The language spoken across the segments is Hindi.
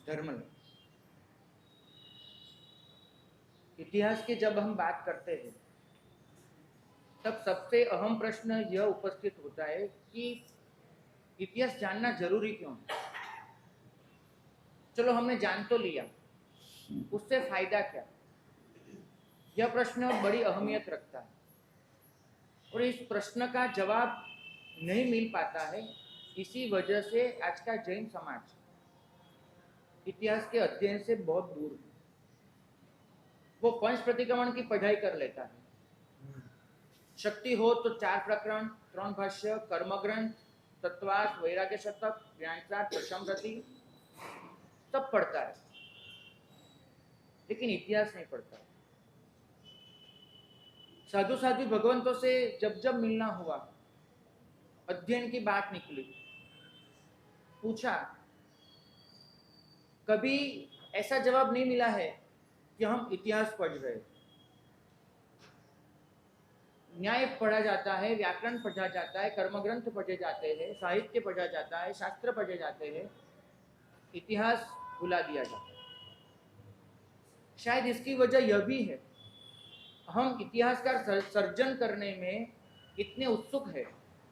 धर्म में। इतिहास की जब हम बात करते हैं तब सबसे अहम प्रश्न यह उपस्थित होता है कि इतिहास जानना जरूरी क्यों है। चलो हमने जान तो लिया, उससे फायदा क्या? यह प्रश्न बड़ी अहमियत रखता है और इस प्रश्न का जवाब नहीं मिल पाता है। इसी वजह से आज का जैन समाज इतिहास के अध्ययन से बहुत दूर है। वो पंच प्रतिक्रमण की पढ़ाई कर लेता है, शक्ति हो तो 4 प्रकरण, 3 भाष्य, कर्मग्रंथ, तत्वार्थ, वैराग्य शतक, ज्ञानसार, प्रशमरति सब पढ़ता है, लेकिन इतिहास नहीं पढ़ता। साधु साधु भगवंतों से जब जब मिलना हुआ, अध्ययन की बात निकली, पूछा, कभी ऐसा जवाब नहीं मिला है कि हम इतिहास पढ़ रहे। न्याय पढ़ा जाता है, व्याकरण पढ़ा जाता है, कर्मग्रंथ पढ़े जाते हैं, साहित्य पढ़ा जाता है, शास्त्र पढ़े जाते हैं, इतिहास भुला दिया जाता है। शायद इसकी वजह यह भी है, हम इतिहास का सर्जन करने में इतने उत्सुक है,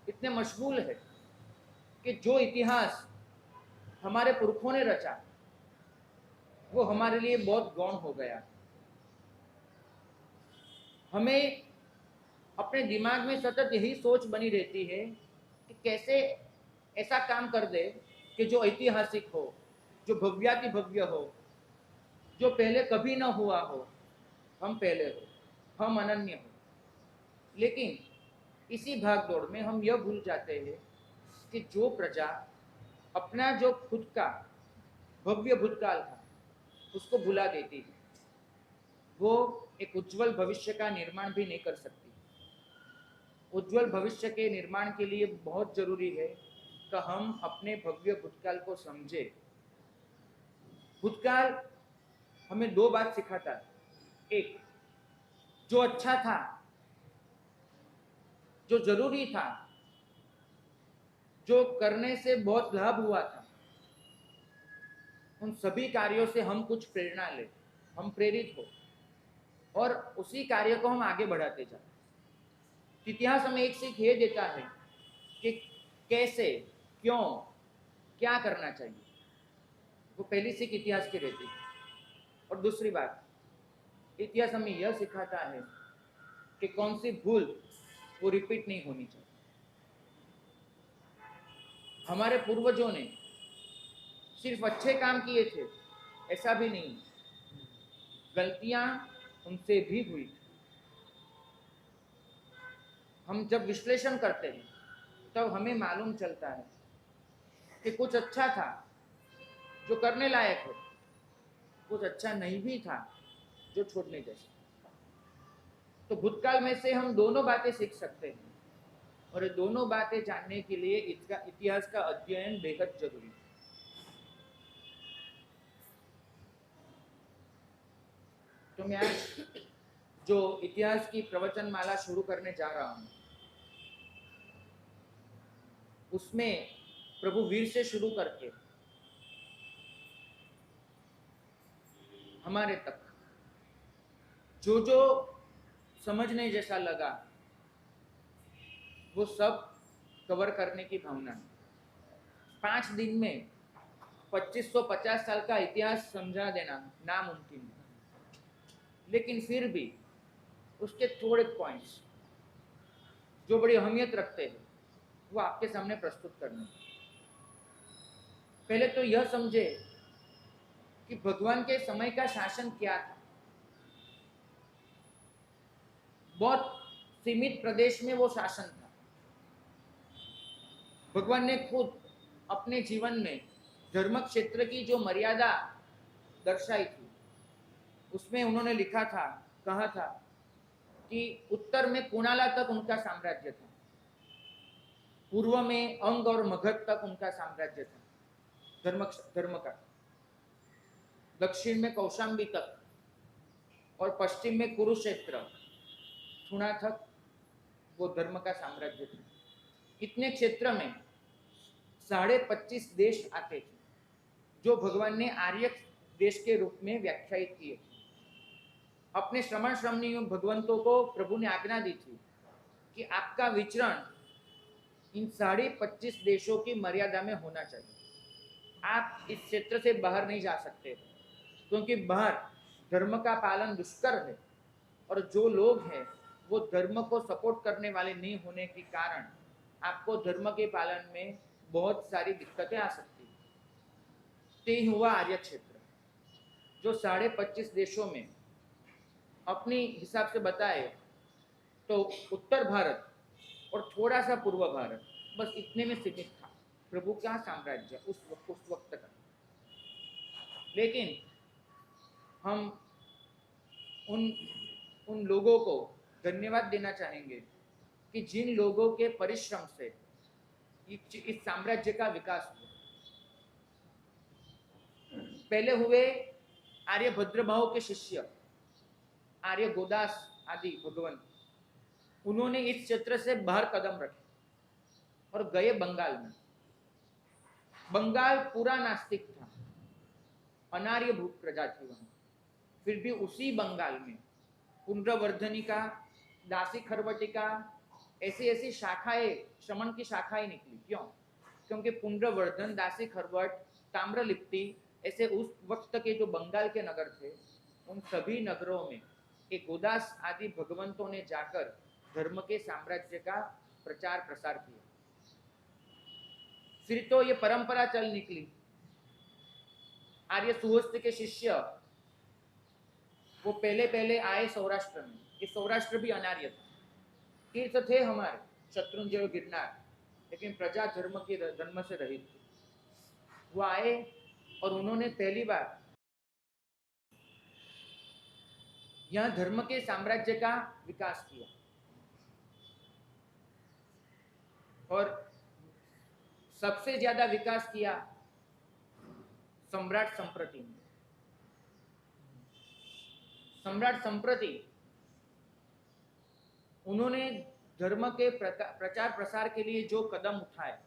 इतने मशगूल है कि जो इतिहास हमारे पुरखों ने रचा वो हमारे लिए बहुत गौण हो गया। हमें अपने दिमाग में सतत यही सोच बनी रहती है कि कैसे ऐसा काम कर दे कि जो ऐतिहासिक हो, जो भव्याति भव्य हो, जो पहले कभी न हुआ हो, हम पहले हो, हम अनन्य हो। लेकिन इसी भाग दौड़ में हम यह भूल जाते हैं कि जो प्रजा अपना जो खुद का भव्य भूतकाल था उसको भुला देती है, वो एक उज्जवल भविष्य का निर्माण भी नहीं कर सकती। उज्जवल भविष्य के निर्माण के लिए बहुत जरूरी है कि हम अपने भव्य भूतकाल को समझे। भूतकाल हमें 2 बात सिखाता है। एक, जो अच्छा था, जो जरूरी था, जो करने से बहुत लाभ हुआ था, उन सभी कार्यों से हम कुछ प्रेरणा ले, हम प्रेरित हो और उसी कार्य को हम आगे बढ़ाते जाए। इतिहास हमें एक सीख ये देता है कि कैसे, क्यों, क्या करना चाहिए। वो पहली सीख इतिहास की रहती है। और दूसरी बात, इतिहास हमें यह सिखाता है कि कौन सी भूल वो रिपीट नहीं होनी चाहिए। हमारे पूर्वजों ने सिर्फ अच्छे काम किए थे ऐसा भी नहीं, गलतियां उनसे भी हुई। हम जब विश्लेषण करते हैं तब हमें मालूम चलता है कि कुछ अच्छा था जो करने लायक है, कुछ अच्छा नहीं भी था जो छोड़ने जैसा। तो भूतकाल में से हम दोनों बातें सीख सकते हैं और ये दोनों बातें जानने के लिए इसका इतिहास का अध्ययन बेहद जरूरी है। तो मैं आज जो इतिहास की प्रवचन माला शुरू करने जा रहा हूं उसमें प्रभु वीर से शुरू करके हमारे तक जो जो समझने जैसा लगा वो सब कवर करने की भावना है। 5 दिन में 2550 साल का इतिहास समझा देना नामुमकिन है, लेकिन फिर भी उसके थोड़े पॉइंट्स जो बड़ी अहमियत रखते हैं वो आपके सामने प्रस्तुत करने। पहले तो यह समझे कि भगवान के समय का शासन क्या था। बहुत सीमित प्रदेश में वो शासन था। भगवान ने खुद अपने जीवन में धर्म क्षेत्र की जो मर्यादा दर्शाई थी उसमें उन्होंने लिखा था, कहा था कि उत्तर में कुणाला तक उनका साम्राज्य था, पूर्व में अंग और मगध तक उनका साम्राज्य था धर्म का, दक्षिण में कौशाम्बी तक और पश्चिम में कुरुक्षेत्र थुना तक वो धर्म का साम्राज्य था। इतने क्षेत्र में 25.5 देश आते थे जो भगवान ने आर्य देश के रूप में व्याख्यायित किए। अपने श्रमण श्रमणीय भगवंतों को प्रभु ने आज्ञा दी थी कि आपका विचरण इन 25.5 देशों की मर्यादा में होना चाहिए। आप इस क्षेत्र से बाहर नहीं जा सकते, क्योंकि बाहर धर्म का पालन दुष्कर है, और जो लोग हैं वो धर्म को सपोर्ट करने वाले नहीं होने के कारण आपको धर्म के पालन में बहुत सारी दिक्कतें आ सकती हैं। ते हुआ आर्य क्षेत्र, जो 25.5 देशों में अपनी हिसाब से बताए तो उत्तर भारत और थोड़ा सा पूर्व भारत, बस इतने में सीमित था प्रभु का साम्राज्य उस वक्त का। लेकिन हम उन लोगों को धन्यवाद देना चाहेंगे कि जिन लोगों के परिश्रम से इस साम्राज्य का विकास हुआ। पहले हुए आर्यभद्र भाव के शिष्य आर्य गोदास आदि भगवान, उन्होंने इस क्षेत्र से बाहर कदम रखे और गए बंगाल में। बंगाल पूरा नास्तिक था, अनार्य भूत प्रजा थी वहां। फिर भी उसी बंगाल में पुंड्रवर्धनिका, दासी खरवटिका, ऐसी ऐसी शाखाएं, श्रमण की शाखाएं निकली। क्यों? क्योंकि पुंड्रवर्धन, दासी खरवट, ताम्रलिप्ति, ऐसे उस वक्त के जो बंगाल के नगर थे, उन सभी नगरों में एक गोदास आदि भगवंतों ने जाकर धर्म के साम्राज्य का प्रचार प्रसार किया। फिर तो ये परंपरा चल निकली। आर्य सुहस्त के शिष्य वो पहले आए सौराष्ट्र में। ये सौराष्ट्र भी अनार्य था, तीर्थ थे हमारे शत्रुंजय और गिरनार, लेकिन प्रजा धर्म से रहित थी। वो आए और उन्होंने पहली बार यहाँ धर्म के साम्राज्य का विकास किया। और सबसे ज्यादा विकास किया सम्राट संप्रति ने। सम्राट संप्रति, उन्होंने धर्म के प्रचार प्रसार के लिए जो कदम उठाए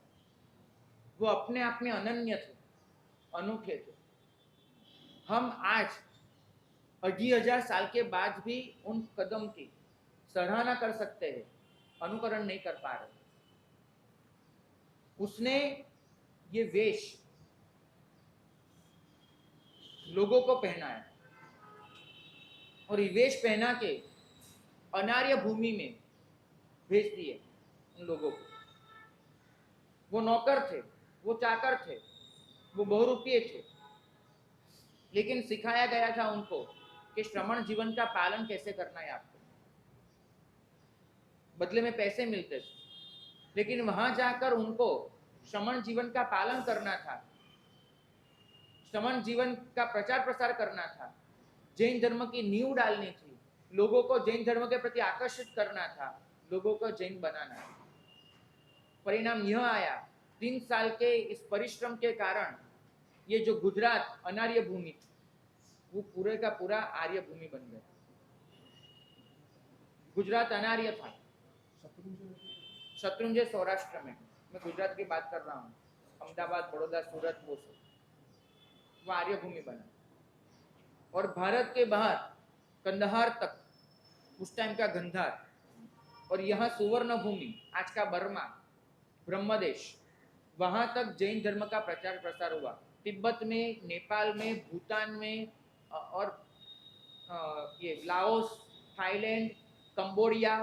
वो अपने आप में अनन्य थे, अनोखे थे। हम आज 2500 साल के बाद भी उन कदम की सराहना कर सकते हैं, अनुकरण नहीं कर पा रहे। उसने ये वेश लोगों को पहनाया और ये वेश पहना के अनार्य भूमि में भेज दिए उन लोगों को। वो नौकर थे, वो चाकर थे, वो बहुरूपीय थे, लेकिन सिखाया गया था उनको कि श्रमण जीवन का पालन कैसे करना है आपको। बदले में पैसे मिलते थे, लेकिन वहां जाकर उनको श्रमण जीवन का पालन करना था, श्रमण जीवन का प्रचार प्रसार करना था, जैन धर्म की नींव डालनी थी, लोगों को जैन धर्म के प्रति आकर्षित करना था, लोगों को जैन बनाना था। परिणाम यह आया, 3 साल के इस परिश्रम के कारण ये जो गुजरात अनार्य भूमि थी वो पूरे का पूरा आर्य भूमि बन गया। गुजरात अनार्य था, शत्रुंजय सौराष्ट्र में, मैं गुजरात की बात कर रहा हूँ, अहमदाबाद, बड़ौदा, सूरत, वो आर्य भूमि बना। और भारत के बाहर कंदहार तक, उस टाइम का गंधार, और यहाँ सुवर्ण भूमि, आज का बर्मा, ब्रह्मदेश, वहां तक जैन धर्म का प्रचार प्रसार हुआ। तिब्बत में, नेपाल में, भूटान में, और ये लाओस, थाईलैंड, कंबोडिया,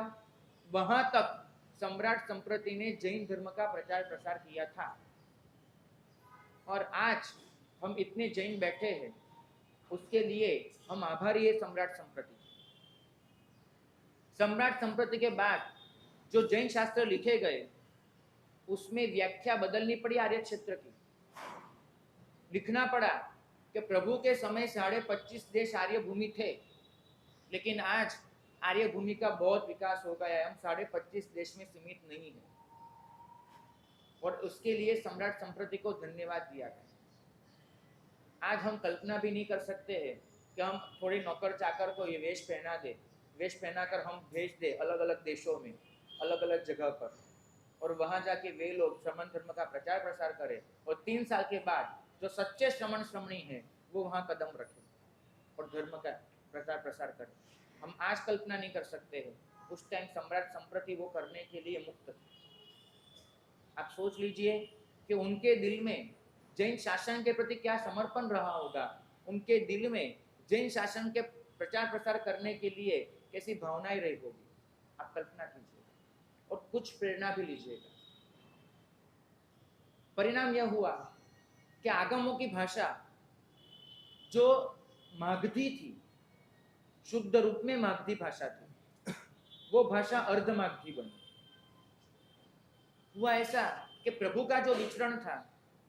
वहां तक सम्राट संप्रति ने जैन धर्म का प्रचार प्रसार किया था। और आज हम इतने जैन बैठे हैं, उसके लिए हम आभारी है सम्राट संप्रति। सम्राट संप्रति के बाद जो जैन शास्त्र लिखे गए उसमें व्याख्या बदलनी पड़ी आर्य क्षेत्र की। लिखना पड़ा कि प्रभु के समय 25.5 देश आर्य भूमि थे, लेकिन आज आर्य भूमि का बहुत विकास हो गया है, हम 25.5 देश में सीमित नहीं है। और उसके लिए सम्राट संप्रति को धन्यवाद दिया गया। आज हम कल्पना भी नहीं कर सकते हैं कि हम थोड़े नौकर चाकर को ये वेश पहना दे, वेश पहनाकर हम भेज दे अलग अलग देशों में, अलग अलग जगह पर, और वहां जाके वे लोग श्रमण धर्म का प्रचार प्रसार करें, और 3 साल के बाद जो सच्चे श्रमण श्रमणी है वो वहां कदम रखे और धर्म का प्रचार प्रसार करे। हम आज कल्पना नहीं कर सकते हैं, उस टाइम सम्राट संप्रति वो करने के लिए मुक्त थे। आप सोच लीजिए कि उनके दिल में जैन शासन के प्रति क्या समर्पण रहा होगा, उनके दिल में जैन शासन के प्रचार प्रसार करने के लिए कैसी भावनाएं रही होगी। आप कल्पना कीजिए और कुछ प्रेरणा भी लीजिएगा। परिणाम यह हुआ कि आगमों की भाषा जो मागधी थी, शुद्ध रूप में मागधी भाषा थी, वो भाषा अर्धमागधी बनी। हुआ ऐसा कि प्रभु का जो विचरण था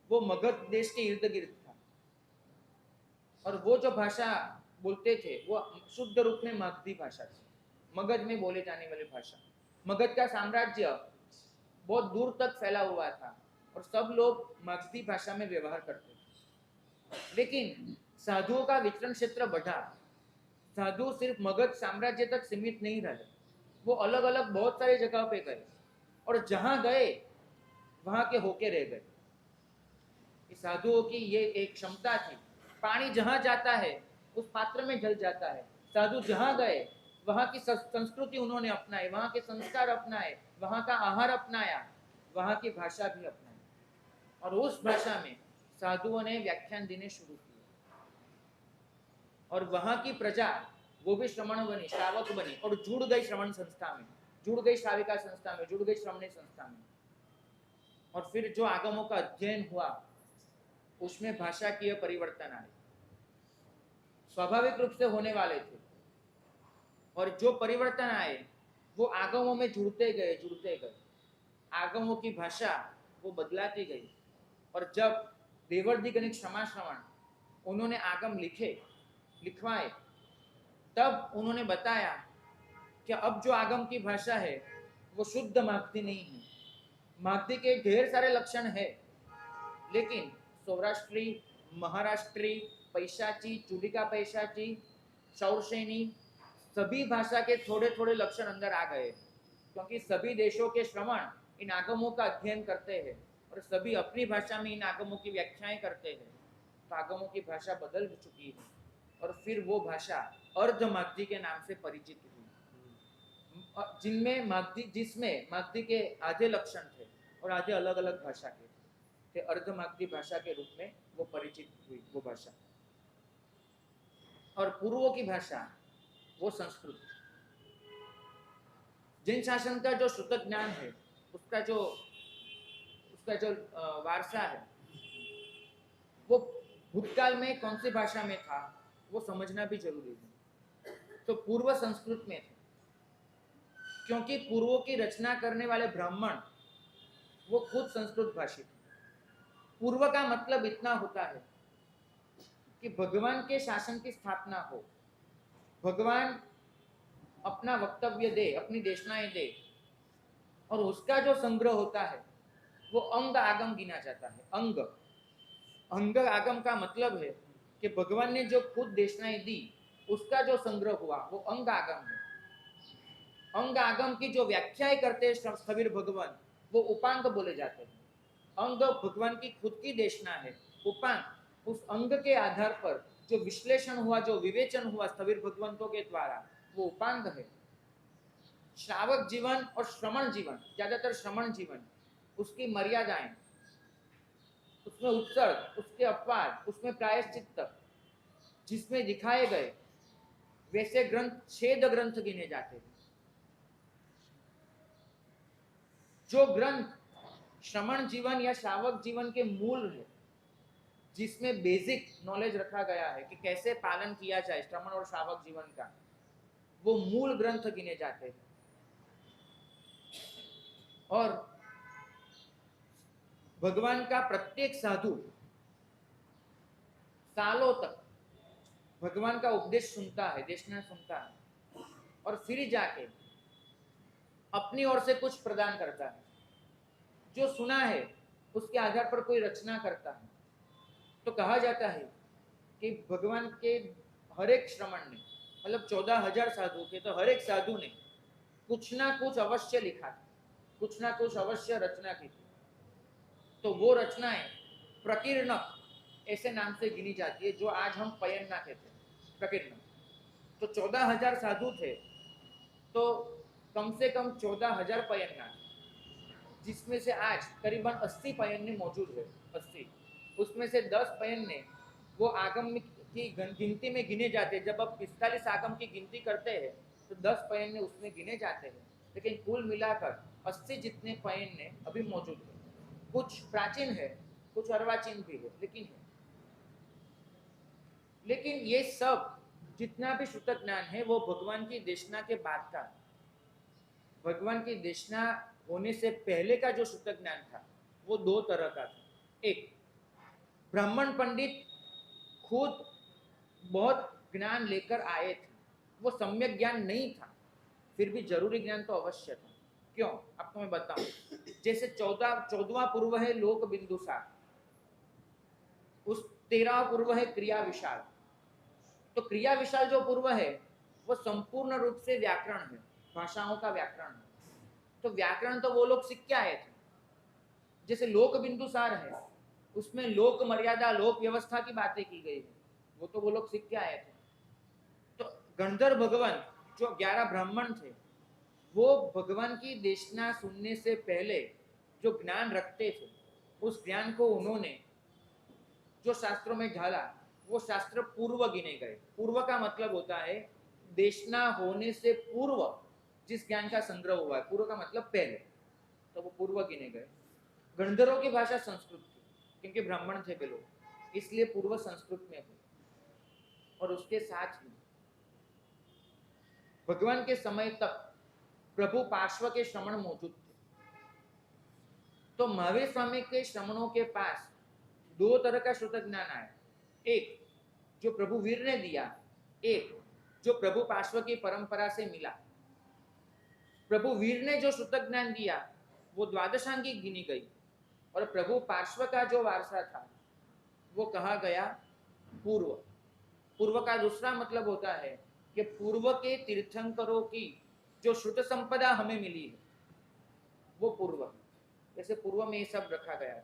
वो मगध देश के इर्द गिर्द था और वो जो भाषा बोलते थे वो शुद्ध रूप में मागधी भाषा थी, मगध में बोले जाने वाली भाषा। मगध का साम्राज्य बहुत दूर तक फैला हुआ था और सब लोग मागधी भाषा में व्यवहार करते थे। लेकिन साधुओं का विचरण क्षेत्र बढ़ा, साधु सिर्फ मगध साम्राज्य तक सीमित नहीं रहे, वो अलग अलग बहुत सारी जगहों पे गए और जहां गए वहां के होके रह गए। साधुओं की ये एक क्षमता थी, पानी जहां जाता है उस पात्र में जल जाता है। साधु जहां गए वहां की संस्कृति उन्होंने अपनाई, वहां के संस्कार अपनाए, वहां का आहार अपनाया, वहां की भाषा भी अपनाई और उस भाषा में साधुओं ने व्याख्यान देने शुरू किए और वहां की प्रजा वो भी श्रमण बनी, श्रावक बनी और जुड़ गई श्रवण संस्था में, जुड़ गई श्राविका संस्था में, जुड़ गई श्रमणी संस्था में। और फिर जो आगमों का अध्ययन हुआ उसमें भाषा की परिवर्तन आए, स्वाभाविक रूप से होने वाले थे और जो परिवर्तन आए वो आगमों में जुड़ते गए। आगमों की भाषा वो बदलाती गई और जब देवर्षि गणित क्षमा श्रवण उन्होंने आगम लिखवाए तब उन्होंने बताया कि अब जो आगम की भाषा है वो शुद्ध मागधी नहीं है। मागधी के ढेर सारे लक्षण है, लेकिन सौराष्ट्री, महाराष्ट्री, पैशाची, चुडिका पैशाची, शौरसेनी, सभी भाषा के थोड़े थोड़े लक्षण अंदर आ गए, क्योंकि सभी देशों के श्रमण इन आगमों का अध्ययन करते हैं और सभी अपनी भाषा में इन आगमों की व्याख्याएं करते हैं। तो आगमों की भाषा बदल चुकी है और फिर वो भाषा अर्ध मागधी के नाम से परिचित हुई, जिसमें मागधी के आधे लक्षण थे और आधे अलग अलग भाषा के थे। अर्ध मागधी भाषा के रूप में वो परिचित हुई वो भाषा। और पूर्वों की भाषा वो संस्कृत। जैन शासन का जो श्रुत ज्ञान है उसका जो वारसा है वो भूतकाल में कौन सी भाषा में था वो समझना भी जरूरी है। तो पूर्व संस्कृत में थे, क्योंकि पूर्वों की रचना करने वाले ब्राह्मण वो खुद संस्कृत भाषी थे। पूर्व का मतलब इतना होता है कि भगवान के शासन की स्थापना हो, भगवान अपना वक्तव्य दे, अपनी देशनाएं दे और उसका जो संग्रह होता है वो अंग आगम गिना जाता है। अंग आगम का मतलब है कि भगवान ने जो खुद देशनाएं दी उसका जो संग्रह हुआ वो अंग आगम है। अंग आगम की जो व्याख्याएं करते हैं स्थविर भगवान वो उपांग बोले जाते हैं। अंग भगवान की खुद की देशना है, उपांग उस अंग के आधार पर जो विश्लेषण हुआ, जो विवेचन हुआ स्थविर भगवंतों के द्वारा वो उपांग है। श्रावक जीवन और श्रमण जीवन, ज्यादातर श्रमण जीवन, उसकी मर्यादाएं, उसमें उत्सर्ग, उसके अपवाद, उसमें प्रायश्चित्त जिसमें दिखाए गए वैसे ग्रंथ छेद ग्रंथ गिने जाते हैं। जो ग्रंथ श्रमण जीवन या श्रावक जीवन के मूल है, जिसमें बेसिक नॉलेज रखा गया है कि कैसे पालन किया जाए श्रमण और श्रावक जीवन का, वो मूल ग्रंथ गिने जाते हैं। और भगवान का प्रत्येक साधु सालों तक भगवान का उपदेश सुनता है, देशना सुनता है और फिर जाके अपनी ओर से कुछ प्रदान करता है। जो सुना है उसके आधार पर कोई रचना करता है। तो कहा जाता है कि भगवान के हर एक श्रमण ने, मतलब 14,000 साधु थे, तो हर एक साधु ने कुछ ना कुछ अवश्य लिखा था, कुछ ना कुछ अवश्य रचना की थी। तो वो रचनाएं प्रकीर्णक ऐसे नाम से गिनी जाती है, जो आज हम पयन्ना कहते हैं, प्रकीर्णम। तो 14,000 साधु थे, तो कम से कम 14,000 पयन्ना, जिसमें से आज करीबन 80 पयन्ने मौजूद है। 80, उसमें से 10 पयन्ने वो आगम की गिनती में गिने जाते हैं। जब अब 45 आगम की गिनती करते हैं तो 10 पयन्ने उसमें गिने जाते हैं, लेकिन कुल मिलाकर 80 जितने पयन्ने अभी मौजूद है। कुछ प्राचीन है, कुछ अर्वाचीन भी है, लेकिन ये सब जितना भी शुद्ध ज्ञान है वो भगवान की देशना के बाद का, भगवान की देशना होने से पहले का जो शुद्ध ज्ञान था वो दो तरह का था। एक, ब्राह्मण पंडित खुद बहुत ज्ञान लेकर आए थे, वो सम्यक ज्ञान नहीं था, फिर भी जरूरी ज्ञान तो अवश्य था। क्यों, आपको मैं बताऊं। जैसे 14वां पूर्व है लोक बिंदुसार, उस 13वां पूर्व है क्रिया विशाल। तो क्रिया विशाल जो पूर्व है वो संपूर्ण रूप से व्याकरण है, भाषाओं का व्याकरण है। तो व्याकरण तो वो लोग सीख के आए थे। जैसे लोक बिंदुसार है, उसमें लोक मर्यादा, लोक व्यवस्था की बातें की गई है, वो तो वो लोग सीख के आए थे। तो गंधर्व भगवान जो 11 ब्राह्मण थे, वो भगवान की देशना सुनने से पहले जो ज्ञान रखते थे, उस ज्ञान को उन्होंने जो शास्त्रों में ढाला, वो शास्त्र पूर्व गिने गए। पूर्व का मतलब होता है देशना होने से पूर्व जिस ज्ञान का संग्रह हुआ है, पूर्व का मतलब पहले, तो वो पूर्व गिने गए। गंधर्वों की भाषा संस्कृत थी, क्योंकि ब्राह्मण थे वे लोग, इसलिए पूर्व संस्कृत में हुई। और उसके साथ ही भगवान के समय तक प्रभु पार्श्व के श्रमण मौजूद थे। तो महावीर स्वामी के श्रमणों के पास दो तरह का श्रुत ज्ञान आया। एक जो प्रभु वीर ने दिया, एक जो प्रभु पार्श्व की परंपरा से मिला। प्रभु वीर ने जो श्रुत ज्ञान दिया वो द्वादशांगी गिनी गई, और प्रभु पार्श्व का जो वारसा था वो कहा गया पूर्व। पूर्व का दूसरा मतलब होता है कि पूर्व के तीर्थंकरों की जो श्रुत संपदा हमें मिली है वो पूर्व है। जैसे पूर्व में ये सब रखा गया है।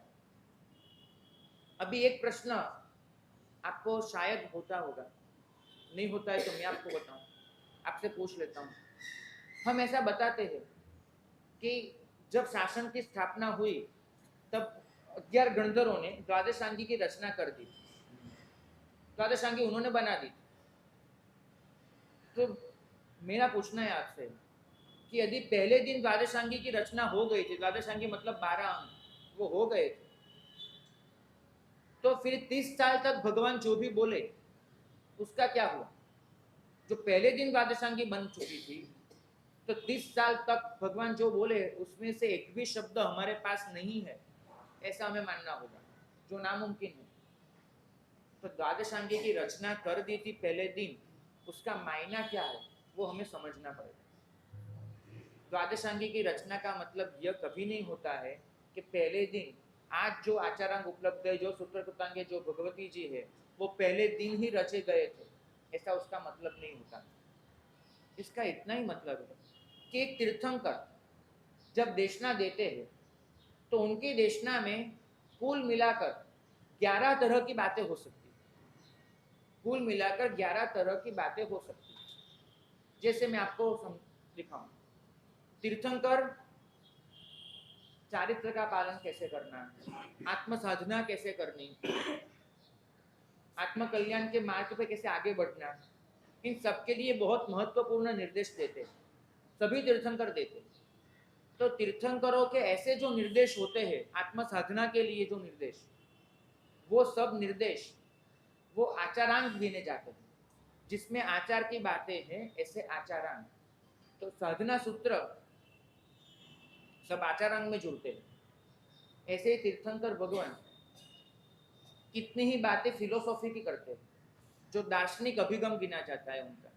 अभी एक प्रश्न आपको शायद होता होगा, नहीं होता है तो मैं आपको बताऊं, आपसे पूछ लेता हूं। हम ऐसा बताते हैं कि जब शासन की स्थापना हुई तब 11 गंधर्वों ने द्वादशांगी की रचना कर दी। द्वादशांगी उन्होंने बना दी। तो मेरा पूछना है आपसे कि यदि पहले दिन द्वादशांगी की रचना हो गई थी, द्वादशांगी मतलब 12 अंग वो हो गए थे, तो फिर 30 साल तक भगवान जो भी बोले उसका क्या हुआ? जो पहले दिन द्वादशांगी बन चुकी थी, तो 30 साल तक भगवान जो बोले उसमें से एक भी शब्द हमारे पास नहीं है, ऐसा हमें मानना होगा, जो नामुमकिन है। तो द्वादशांगी की रचना कर दी थी पहले दिन, उसका मायना क्या है वो हमें समझना पड़ेगा। द्वादशांगी की रचना का मतलब यह कभी नहीं होता है कि पहले दिन आज जो आचारांग उपलब्ध है, जो सूत्र कृतांग, जो भगवती जी है, वो पहले दिन ही रचे गए थे, ऐसा उसका मतलब नहीं होता। इसका इतना ही मतलब है कि एक तीर्थंकर जब देशना देते हैं तो उनकी देशना में कुल मिलाकर 11 तरह की बातें हो सकती है। कुल मिलाकर 11 तरह की बातें हो सकती है। जैसे मैं आपको दिखाऊं, तीर्थंकर चारित्र का पालन कैसे करना, आत्म साधना कैसे करनी, आत्म कल्याण के मार्ग पे कैसे आगे बढ़ना, इन सबके लिए बहुत महत्वपूर्ण निर्देश देते, सभी तीर्थंकर देते। तो तीर्थंकरों के ऐसे जो निर्देश होते हैं आत्म साधना के लिए, जो निर्देश, वो सब निर्देश वो आचारांग गिने जाते हैं, जिसमें आचार की बातें हैं, ऐसे आचारांग। तो साधना सूत्र सब आचारांग में जुड़ते हैं। ऐसे ही तीर्थंकर भगवान कितनी ही बातें फिलोसॉफी की करते हैं, जो दार्शनिक अभिगम गिना जाता है उनका,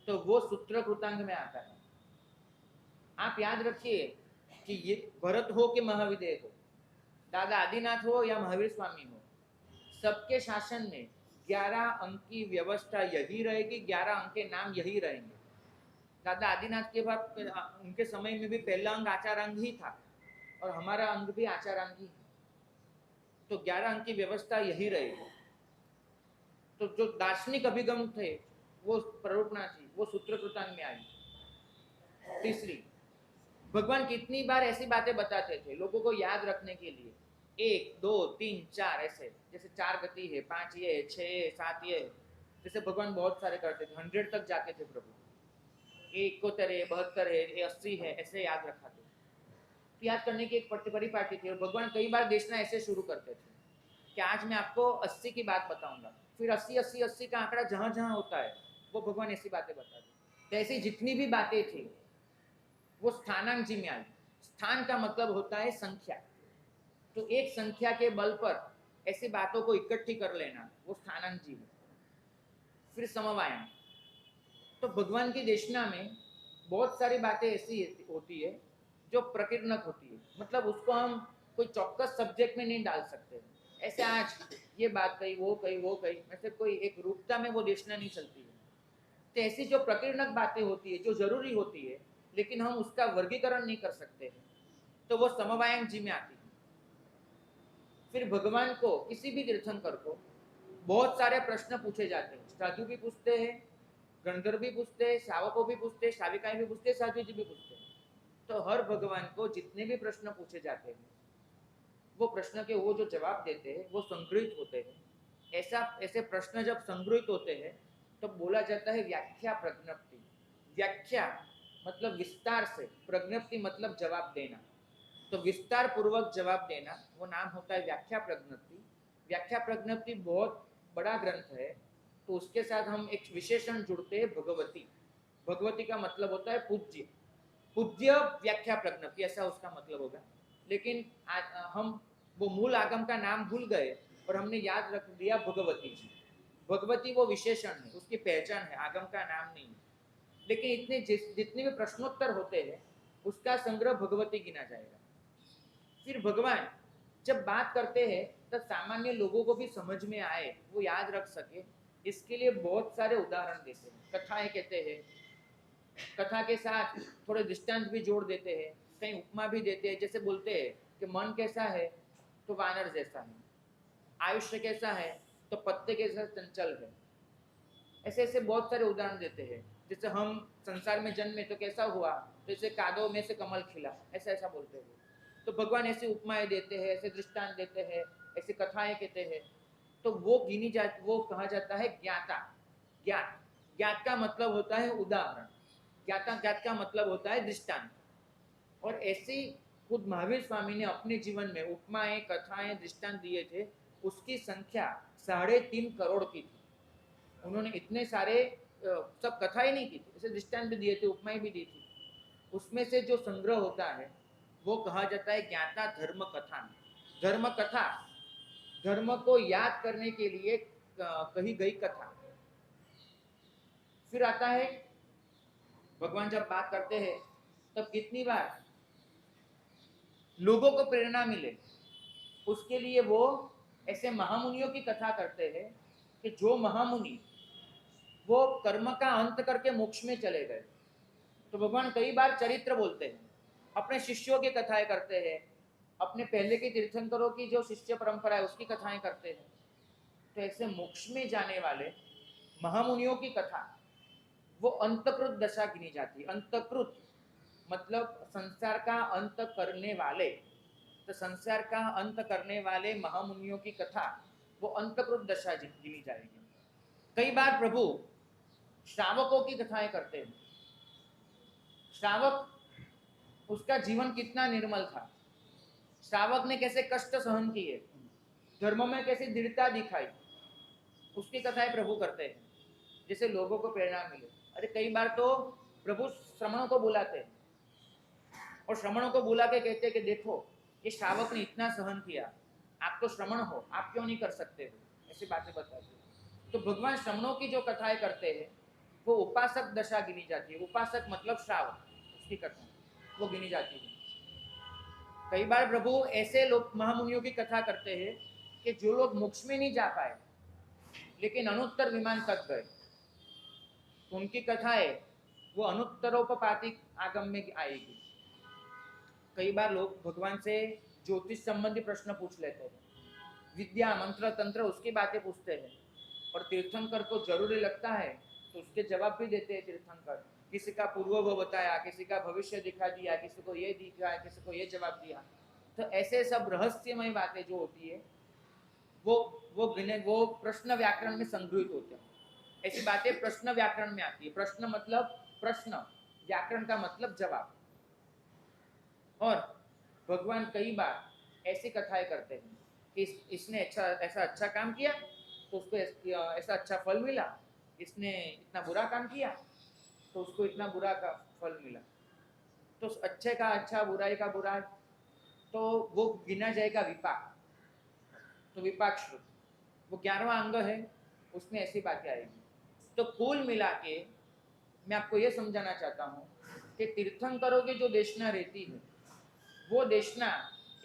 तो वो सूत्र कृतांग में आता है। आप याद रखिए कि ये भरत हो कि महाविदेह हो, दादा आदिनाथ हो या महावीर स्वामी हो, सबके शासन में 11 अंक की व्यवस्था यही रहेगी, 11 अंक के नाम यही रहेंगे। दादा आदिनाथ के बाद उनके समय में भी पहला अंग आचारांग ही था, और हमारा अंग भी आचारांग ही है। तो 11 अंक की व्यवस्था यही रहेगी। तो जो दार्शनिक अभिगम थे वो प्ररूपणा थी, वो सूत्रकृतांग में आई। तीसरी, भगवान कितनी बार ऐसी बातें बताते थे लोगों को याद रखने के लिए, 1 2 3 4 ऐसे, जैसे 4 गति है, 5 ये है, 6 है, 7 ये है, जैसे भगवान बहुत सारे करते थे, 100 तक जाते थे प्रभु। 71 है, 72 है, 80 है, ऐसे याद रखा थे। तो याद करने की एक परिपाटी थी। और भगवान कई बार देखना ऐसे शुरू करते थे कि आज मैं आपको 80 की बात बताऊंगा, फिर 80 80 80 का आंकड़ा जहां जहां होता है वो भगवान ऐसी बातें बताते। तो ऐसी जितनी भी बातें थी वो स्थानांक जी में आई। स्थान का मतलब होता है संख्या, तो एक संख्या के बल पर ऐसी बातों को इकट्ठी कर लेना वो स्थानांक जी है। फिर समवायन, तो भगवान की देशना में बहुत सारी बातें ऐसी होती है जो प्रकीर्णक होती है, मतलब उसको हम कोई चौक्कस सब्जेक्ट में नहीं डाल सकते। ऐसे आज ये बात कही, वो कही, वो कही, ऐसे कोई एक रूपता में वो देशना नहीं चलती है। तो ऐसी जो प्रकीर्णक बातें होती है जो जरूरी होती है लेकिन हम उसका वर्गीकरण नहीं कर सकते हैं, तो वो समवायन जी में आती है। फिर भगवान को, किसी भी तीर्थंकर को बहुत सारे प्रश्न पूछे जाते हैं, साधु भी पूछते हैं, गंधर्व भी पूछते हैं, शावकों भी पूछते हैं, शाविकाएं भी पूछते हैं, साधु जी भी पूछते हैं। तो हर भगवान को जितने भी प्रश्न पूछे जाते हैं वो प्रश्न के वो जो जवाब देते हैं वो संग्रहित होते हैं। ऐसे प्रश्न जब संग्रहित होते हैं तो बोला जाता है व्याख्या प्रज्ञप्ति। व्याख्या मतलब विस्तार से, प्रज्ञप्ति मतलब जवाब देना, तो विस्तार पूर्वक जवाब देना वो नाम होता है व्याख्या प्रज्ञप्ति। व्याख्या प्रज्ञप्ति बहुत बड़ा ग्रंथ है, तो उसके साथ हम एक विशेषण जुड़ते हैं भगवती। भगवती का मतलब होता है पूज्य, पूज्य व्याख्या प्रज्ञप्ति ऐसा उसका मतलब होगा। लेकिन हम वो मूल आगम का नाम भूल गए और हमने याद रख दिया भगवती जी। भगवती वो विशेषण है, उसकी पहचान है, आगम का नाम नहीं है। लेकिन इतने जितने भी प्रश्नोत्तर होते हैं उसका संग्रह भगवती गिना जाएगा। फिर भगवान जब बात करते हैं तब सामान्य लोगों को भी समझ में आए, वो याद रख सके, इसके लिए बहुत सारे उदाहरण देते हैं, कथाएं कहते हैं, कथा के साथ थोड़े दृष्टांत भी जोड़ देते हैं, कहीं उपमा भी देते हैं। जैसे बोलते हैं कि मन कैसा है तो वानर जैसा है, आयुष्य कैसा है तो पत्ते के जैसा चंचल है। ऐसे ऐसे बहुत सारे उदाहरण देते हैं। जैसे हम संसार में जन्मे तो कैसा हुआ, तो जैसे कादो में से कमल खिला, ऐसा ऐसा बोलते हैं। तो भगवान ऐसी उपमाएं देते हैं, ऐसे दृष्टांत देते हैं, ऐसी कथाएं कहते हैं। तो वो वो कहा जाता है ज्ञाता। ज्ञात, ज्ञात का मतलब होता है उदाहरण, ज्ञाता ज्ञात का मतलब होता है दृष्टांत। और ऐसी खुद महावीर स्वामी ने अपने जीवन में उपमाएं, कथाएं, दृष्टांत दिए थे, उसकी संख्या 3.5 करोड़ की थी। उन्होंने इतने सारे सब कथाएं नहीं की थी, ऐसे दृष्टांत भी दिए थे, उपमाएं भी दी थी। उसमें से जो संग्रह होता है वो कहा जाता है ज्ञाता धर्म कथा। धर्म कथा, धर्म को याद करने के लिए कही गई कथा। फिर आता है भगवान जब बात करते हैं तब कितनी बार लोगों को प्रेरणा मिले उसके लिए वो ऐसे महामुनियों की कथा करते हैं कि जो महामुनि वो कर्म का अंत करके मोक्ष में चले गए। तो भगवान कई बार चरित्र बोलते हैं, अपने शिष्यों की कथाएं करते हैं, अपने पहले के तीर्थंकरों की जो शिष्य परंपरा है उसकी कथाएं करते हैं। तो ऐसे मोक्ष में जाने वाले महामुनियों की कथा वो अंतकृत दशा गिनी जाती है। अंतकृत मतलब संसार का अंत करने वाले, तो संसार का अंत करने वाले महामुनियों की कथा वो अंतकृत दशा गिनी जाएगी। कई बार प्रभु श्रावकों की कथाएं करते हैं। श्रावक, उसका जीवन कितना निर्मल था, श्रावक ने कैसे कष्ट सहन किए, धर्म में कैसी दृढ़ता दिखाई, उसकी कथाएं प्रभु करते हैं जिससे लोगों को प्रेरणा मिले। अरे कई बार तो प्रभु श्रमणों को बुलाते हैं और श्रमणों को बुला के कहते हैं कि देखो ये श्रावक ने इतना सहन किया, आप तो श्रमण हो, आप क्यों नहीं कर सकते हो, ऐसी बातें बताते हैं। तो भगवान श्रमणों की जो कथाएं करते हैं वो उपासक दशा गिनी जाती है। उपासक मतलब श्रावक, उसकी कथा वो गिनी जाती है। कई बार प्रभु ऐसे लोग महामुनियों की कथा करते हैं कि जो लोग मोक्ष में नहीं जा पाए लेकिन अनुत्तर विमान तक गए, उनकी कथाएं वो अनुत्तरोपपातिक आगम में आएगी। कई बार लोग भगवान से ज्योतिष संबंधी प्रश्न पूछ लेते हैं, विद्या मंत्र तंत्र उसकी बातें पूछते हैं। और तीर्थंकर को जरूरी लगता है तो उसके जवाब भी देते हैं तीर्थंकर। किसी का पूर्व बताया, किसी का भविष्य दिखा दिया, किसी को ये दिखा, किसी को ये जवाब दिया। तो ऐसे सब रहस्यमय बातें जो होती है वो प्रश्न व्याकरण में संग्रहित होते हैं। ऐसी बातें प्रश्न व्याकरण में आती है। प्रश्न मतलब प्रश्न, व्याकरण का मतलब जवाब। और भगवान कई बार ऐसी कथाएं करते हैं कि इसने ऐसा अच्छा काम किया तो उसको ऐसा अच्छा फल मिला, इसने इतना बुरा काम किया तो उसको इतना बुरा का फल मिला। तो अच्छे का अच्छा, बुराई का बुरा, तो वो गिना जाएगा विपाक। तो विपाक श्रुत वो 11वां अंग है, उसमें ऐसी बातें आएगी। तो कुल मिला के मैं आपको ये समझाना चाहता हूँ कि तीर्थंकरों की जो देशना रहती है वो देशना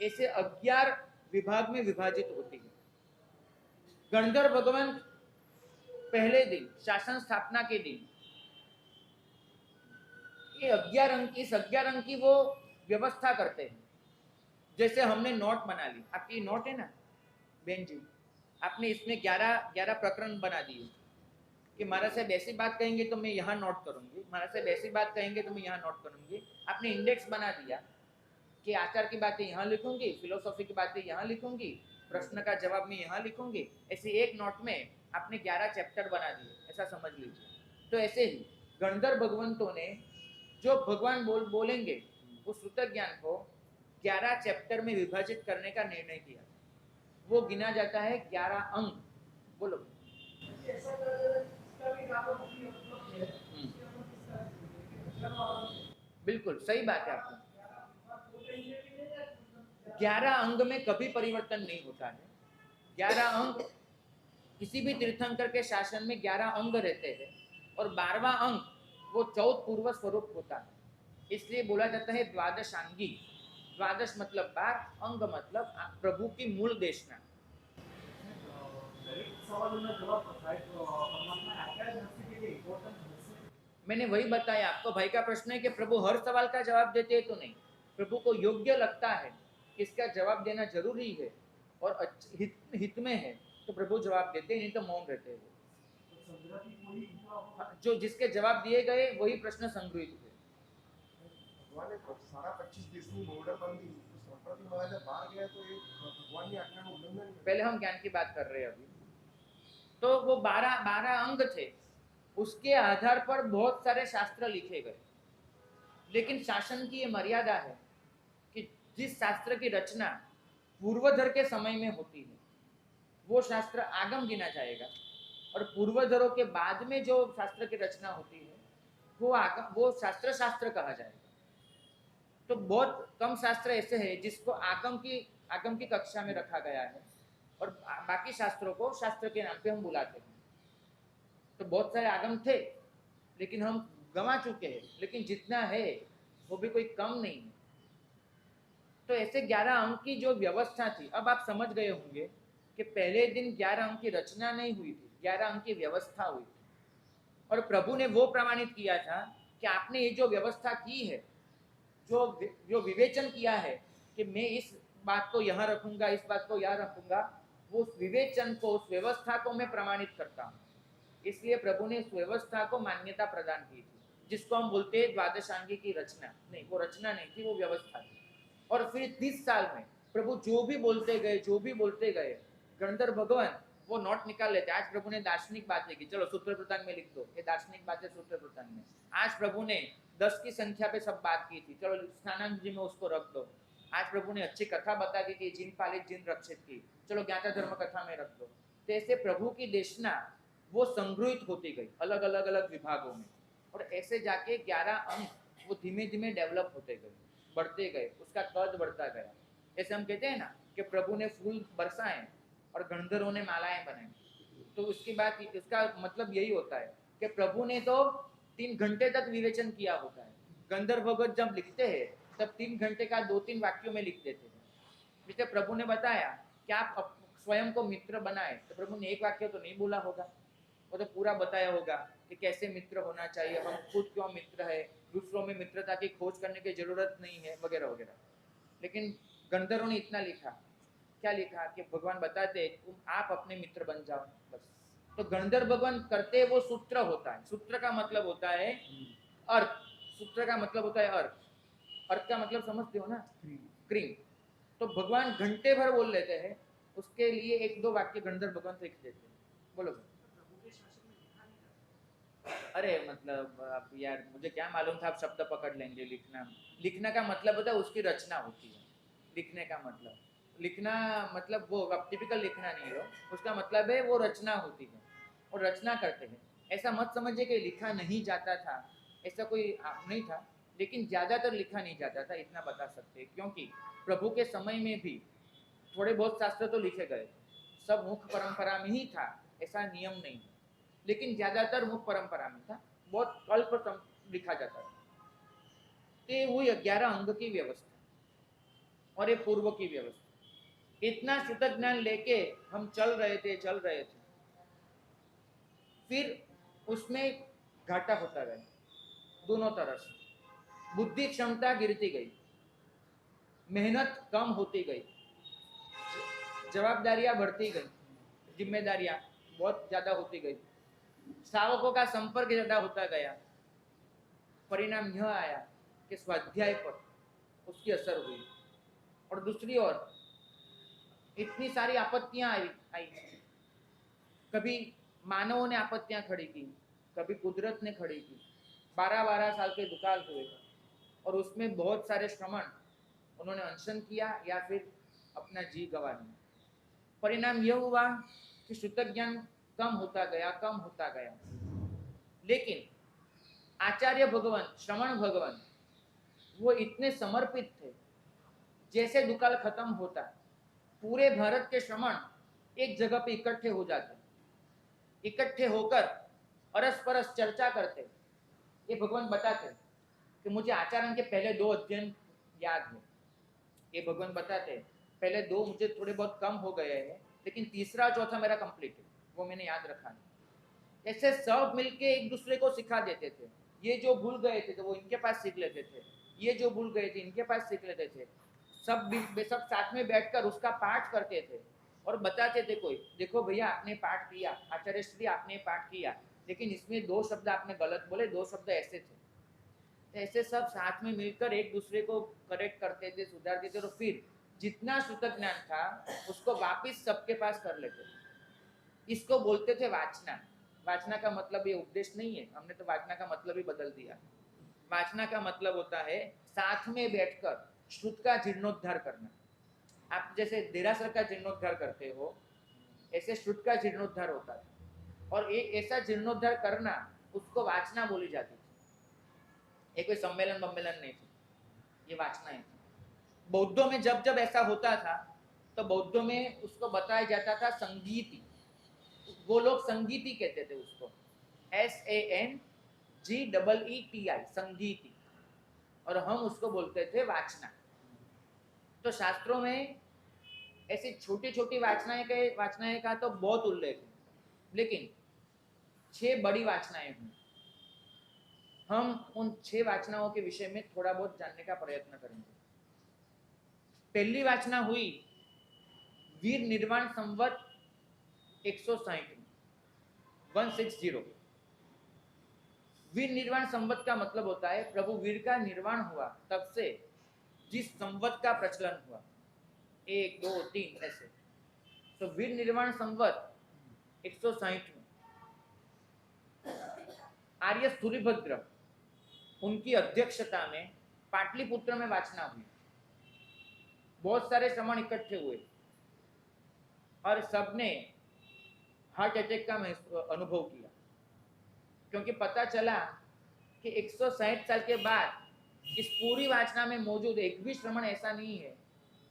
ऐसे 11 विभाग में विभाजित होती है। गणधर भगवान पहले दिन शासन स्थापना के दिन ये 11 अंक, इस 11 अंक की वो व्यवस्था करते हैं। जैसे हमने नोट बना ली, आपकी नोट है ना बेन जी, आपने इसमें 11 प्रकरण बना दिए कि महाराज साहब ऐसी बात कहेंगे तो मैं यहाँ नोट करूंगी, महाराज साहब ऐसी बात कहेंगे तो मैं यहाँ नोट करूंगी। आपने इंडेक्स बना दिया कि आचार की बातें यहाँ लिखूंगी, फिलोसॉफी की बातें यहाँ लिखूंगी, प्रश्न का जवाब मैं यहाँ लिखूंगी। ऐसे एक नोट में आपने 11 चैप्टर बना दिए, ऐसा समझ लीजिए। तो ऐसे ही गणधर भगवंतों ने जो भगवान बोलेंगे उस श्रुत ज्ञान को 11 चैप्टर में विभाजित करने का निर्णय किया। वो गिना जाता है 11 अंग। बोलो। बिल्कुल सही बात है आपकी। 11 अंग में कभी परिवर्तन नहीं होता है। 11 अंग किसी भी तीर्थंकर के शासन में 11 अंग रहते हैं और 12वां अंग वो चौथ पूर्व स्वरूप होता है, इसलिए बोला जाता है द्वादशांगी। द्वादश मतलब 12, अंग मतलब प्रभु की मूल देशना। मैंने वही बताया आपको। भाई का प्रश्न है कि प्रभु हर सवाल का जवाब देते हैं तो नहीं, प्रभु को योग्य लगता है कि इसका जवाब देना जरूरी है और हित में है तो प्रभु जवाब देते हैं, नहीं तो मौन रहते हैं। जो जिसके जवाब दिए गए वही प्रश्न संग्रहित हुए। पहले हम ज्ञान की बात कर रहे हैं अभी। तो वो 12 अंग थे, उसके आधार पर बहुत सारे शास्त्र लिखे गए। लेकिन शासन की ये मर्यादा है कि जिस शास्त्र की रचना पूर्वधर के समय में होती है वो शास्त्र आगम गिना जाएगा, और पूर्वधरों के बाद में जो शास्त्र की रचना होती है वो आगम, वो शास्त्र कहा जाएगा। तो बहुत कम शास्त्र ऐसे हैं जिसको आगम की कक्षा में रखा गया है और बाकी शास्त्रों को शास्त्र के नाम पे हम बुलाते हैं। तो बहुत सारे आगम थे लेकिन हम गंवा चुके हैं, लेकिन जितना है वो भी कोई कम नहीं है। तो ऐसे 11 अंक की जो व्यवस्था थी, अब आप समझ गए होंगे कि पहले दिन 11 अंक की रचना नहीं हुई थी, 11 अंक की व्यवस्था हुई थी। और प्रभु ने वो प्रमाणित किया था कि आपने ये जो व्यवस्था की है, जो विवेचन किया है कि मैं इस बात को यहाँ रखूंगा, इस बात को यहाँ रखूंगा, वो उस विवेचन को, उस व्यवस्था को मैं प्रमाणित करता हूँ। इसलिए प्रभु ने उस व्यवस्था को मान्यता प्रदान की थी, जिसको हम बोलते हैं द्वादशांगी की रचना। नहीं, वो रचना नहीं थी, वो व्यवस्था थी। और फिर 30 साल में प्रभु जो भी बोलते गए गणधर भगवान वो नोट निकाल लेते। आज प्रभु ने दार्शनिक बातें की, चलो सूत्र प्रदान में लिख दो, ये दार्शनिक बातें सूत्र प्रदान में। आज प्रभु ने 10 की संख्या पे सब बात की थी, चलो स्नानांग जी में उसको रख दो। आज प्रभु ने अच्छी कथा बता दी थी, जिन पालित जिन रक्षित की, चलो ज्ञाता धर्म कथा में रख दो। तो ऐसे प्रभु की देशना वो संग्रहित होती गई अलग अलग विभागों में, और ऐसे जाके 11 अंक वो धीमे धीमे डेवलप होते गए, बढ़ते गए, उसका कद बढ़ता गया। जैसे हम कहते हैं ना कि प्रभु ने फूल बरसाए और गंधर्वों ने मालाएं बनाई, तो उसकी बात, इसका मतलब यही होता है कि प्रभु ने तो 3 घंटे तक विवेचन किया होता है। गंधर्व भगवत जब लिखते हैं तब 3 घंटे का 2-3 वाक्यों में लिख देते हैं। जैसे प्रभु ने बताया कि आप स्वयं को मित्र बनाए, तो प्रभु ने एक वाक्य तो नहीं बोला होगा, वो तो पूरा बताया होगा कि कैसे मित्र होना चाहिए, हम खुद क्यों मित्र है, दूसरों में मित्रता की खोज करने की जरूरत नहीं है, वगैरह वगैरह। लेकिन गंधर्वों ने इतना लिखा क्या लिखा कि भगवान बताते तुम आप अपने मित्र बन जाओ बस। तो गणधर भगवान करते वो सूत्र होता है। सूत्र का मतलब होता है अर्थ। सूत्र का मतलब होता है अर्थ। अर्थ का मतलब समझते हो ना, क्रीम। तो भगवान घंटे भर बोल लेते हैं, उसके लिए एक दो वाक्य गणधर भगवान लिख देते हैं। बोलो। अरे मतलब अब यार मुझे क्या मालूम था आप शब्द पकड़ लेंगे। लिखना, लिखने का मतलब होता है उसकी रचना होती है। लिखने का मतलब, लिखना मतलब वो अब टिपिकल लिखना नहीं हो, उसका मतलब है वो रचना होती है और रचना करते हैं। ऐसा मत समझिए कि लिखा नहीं जाता था, ऐसा कोई नहीं था, लेकिन ज़्यादातर लिखा नहीं जाता था, इतना बता सकते हैं। क्योंकि प्रभु के समय में भी थोड़े बहुत शास्त्र तो लिखे गए, सब मुख्य परंपरा में ही था, ऐसा नियम नहीं है, लेकिन ज्यादातर मुख्य परंपरा में था, बहुत अल्प लिखा जाता था। तो वो 11 अंग की व्यवस्था और ये पूर्व की व्यवस्था, इतना शुद्ध ज्ञान लेके हम चल रहे थे। फिर उसमें घाटा होता गया दोनों तरफ से। बुद्धि क्षमता गिरती गई, मेहनत कम होती गई, जवाबदारियां बढ़ती गई, जिम्मेदारियां बहुत ज्यादा होती गई, श्रावकों का संपर्क ज्यादा होता गया। परिणाम यह आया कि स्वाध्याय पर उसकी असर हुई। और दूसरी ओर इतनी सारी आपत्तियां आई। कभी मानवों ने आपत्तियां खड़ी की, कभी कुदरत ने खड़ी की। 12-12 साल के दुकाल हुए और उसमें बहुत सारे श्रमण उन्होंने अनशन किया या फिर अपना जी गंवा दिया। परिणाम यह हुआ कि शुद्ध ज्ञान कम होता गया। लेकिन आचार्य भगवान, श्रमण भगवान, वो इतने समर्पित थे, जैसे दुकाल खत्म होता पूरे भारत के श्रमण एक जगह पे इकट्ठे हो जाते, इकट्ठे होकर अरस परस चर्चा करते। ये भगवान बताते कि मुझे आचरण के पहले 2 अध्ययन याद है। ये भगवान बताते पहले 2 मुझे थोड़े बहुत कम हो गए हैं, लेकिन तीसरा चौथा मेरा कंप्लीट है, वो मैंने याद रखा नहीं। ऐसे सब मिलके एक दूसरे को सिखा देते थे। ये जो भूल गए थे तो वो इनके पास सीख लेते थे, ये जो भूल गए थे इनके पास सीख लेते थे। सब साथ में बैठकर उसका पाठ करते थे और बताते थे, कोई देखो भैया आपने पाठ किया, आचार्य श्री आपने पाठ किया, लेकिन इसमें 2 शब्द आपने गलत बोले, 2 शब्द ऐसे थे। ऐसे सब साथ में मिलकर एक दूसरे को करेक्ट करते थे, सुधारते थे, और फिर जितना शुद्ध ज्ञान था उसको वापिस सबके पास कर लेते थे। इसको बोलते थे वाचना। वाचना का मतलब ये उपदेश नहीं है, हमने तो वाचना का मतलब ही बदल दिया। वाचना का मतलब होता है साथ में बैठकर श्रुत का जीर्णोद्धार करना। आप जैसे देरासर का जीर्णोद्धार करते हो, ऐसे श्रुत का जीर्णोद्धार होता है, और एक ऐसा जीर्णोद्धार करना उसको वाचना बोली जाती थी। ये कोई सम्मेलन नहीं थी, ये वाचना है। बौद्धों में जब जब ऐसा होता था तो बौद्धों में उसको बताया जाता था संगीति। वो लोग संगीति कहते थे उसको, SANGEETI, संगीति, और हम उसको बोलते थे वाचना। तो शास्त्रों में ऐसी छोटी छोटी वाचनाएं का तो बहुत उल्लेख है, लेकिन 6 बड़ी वाचनाएं हुई। हम उन 6 वाचनाओं के विषय में थोड़ा बहुत जानने का प्रयत्न करेंगे। पहली वाचना हुई वीर निर्वाण संवत 160 160। वीर निर्वाण संवत का मतलब होता है प्रभु वीर का निर्वाण हुआ तब से जिस संवत का प्रचलन हुआ, 1 2 3 ऐसे। तो वीर निर्वाण संवत 160 में आर्य सूर्यभद्र उनकी अध्यक्षता में पाटलिपुत्र में वाचना हुई। बहुत सारे श्रमण इकट्ठे हुए और सबने हार्ट अटैक का अनुभव किया, क्योंकि पता चला कि 160 साल के बाद इस पूरी वाचना में मौजूद एक भी श्रमण ऐसा नहीं है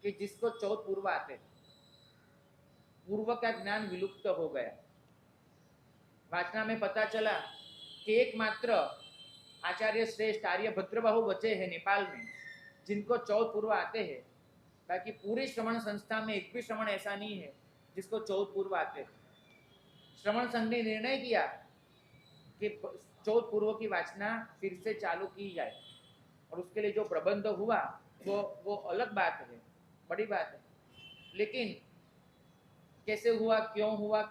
कि जिसको 14 पूर्व आते। पूर्व का ज्ञान विलुप्त हो गया। वाचना में पता चला कि एकमात्र आचार्य श्रेष्ठ आर्य भद्रबाहु बचे हैं नेपाल में जिनको 14 पूर्व आते हैं। बाकी पूरी श्रमण संस्था में एक भी श्रमण ऐसा नहीं है जिसको 14 पूर्व आते। श्रमण संघ ने निर्णय किया कि 14 पूर्व की वाचना फिर से चालू की जाए, और उसके लिए जो प्रबंध हुआ वो अलग बात है, बड़ी बात है। लेकिन कैसे हुआ, क्यों हुआ,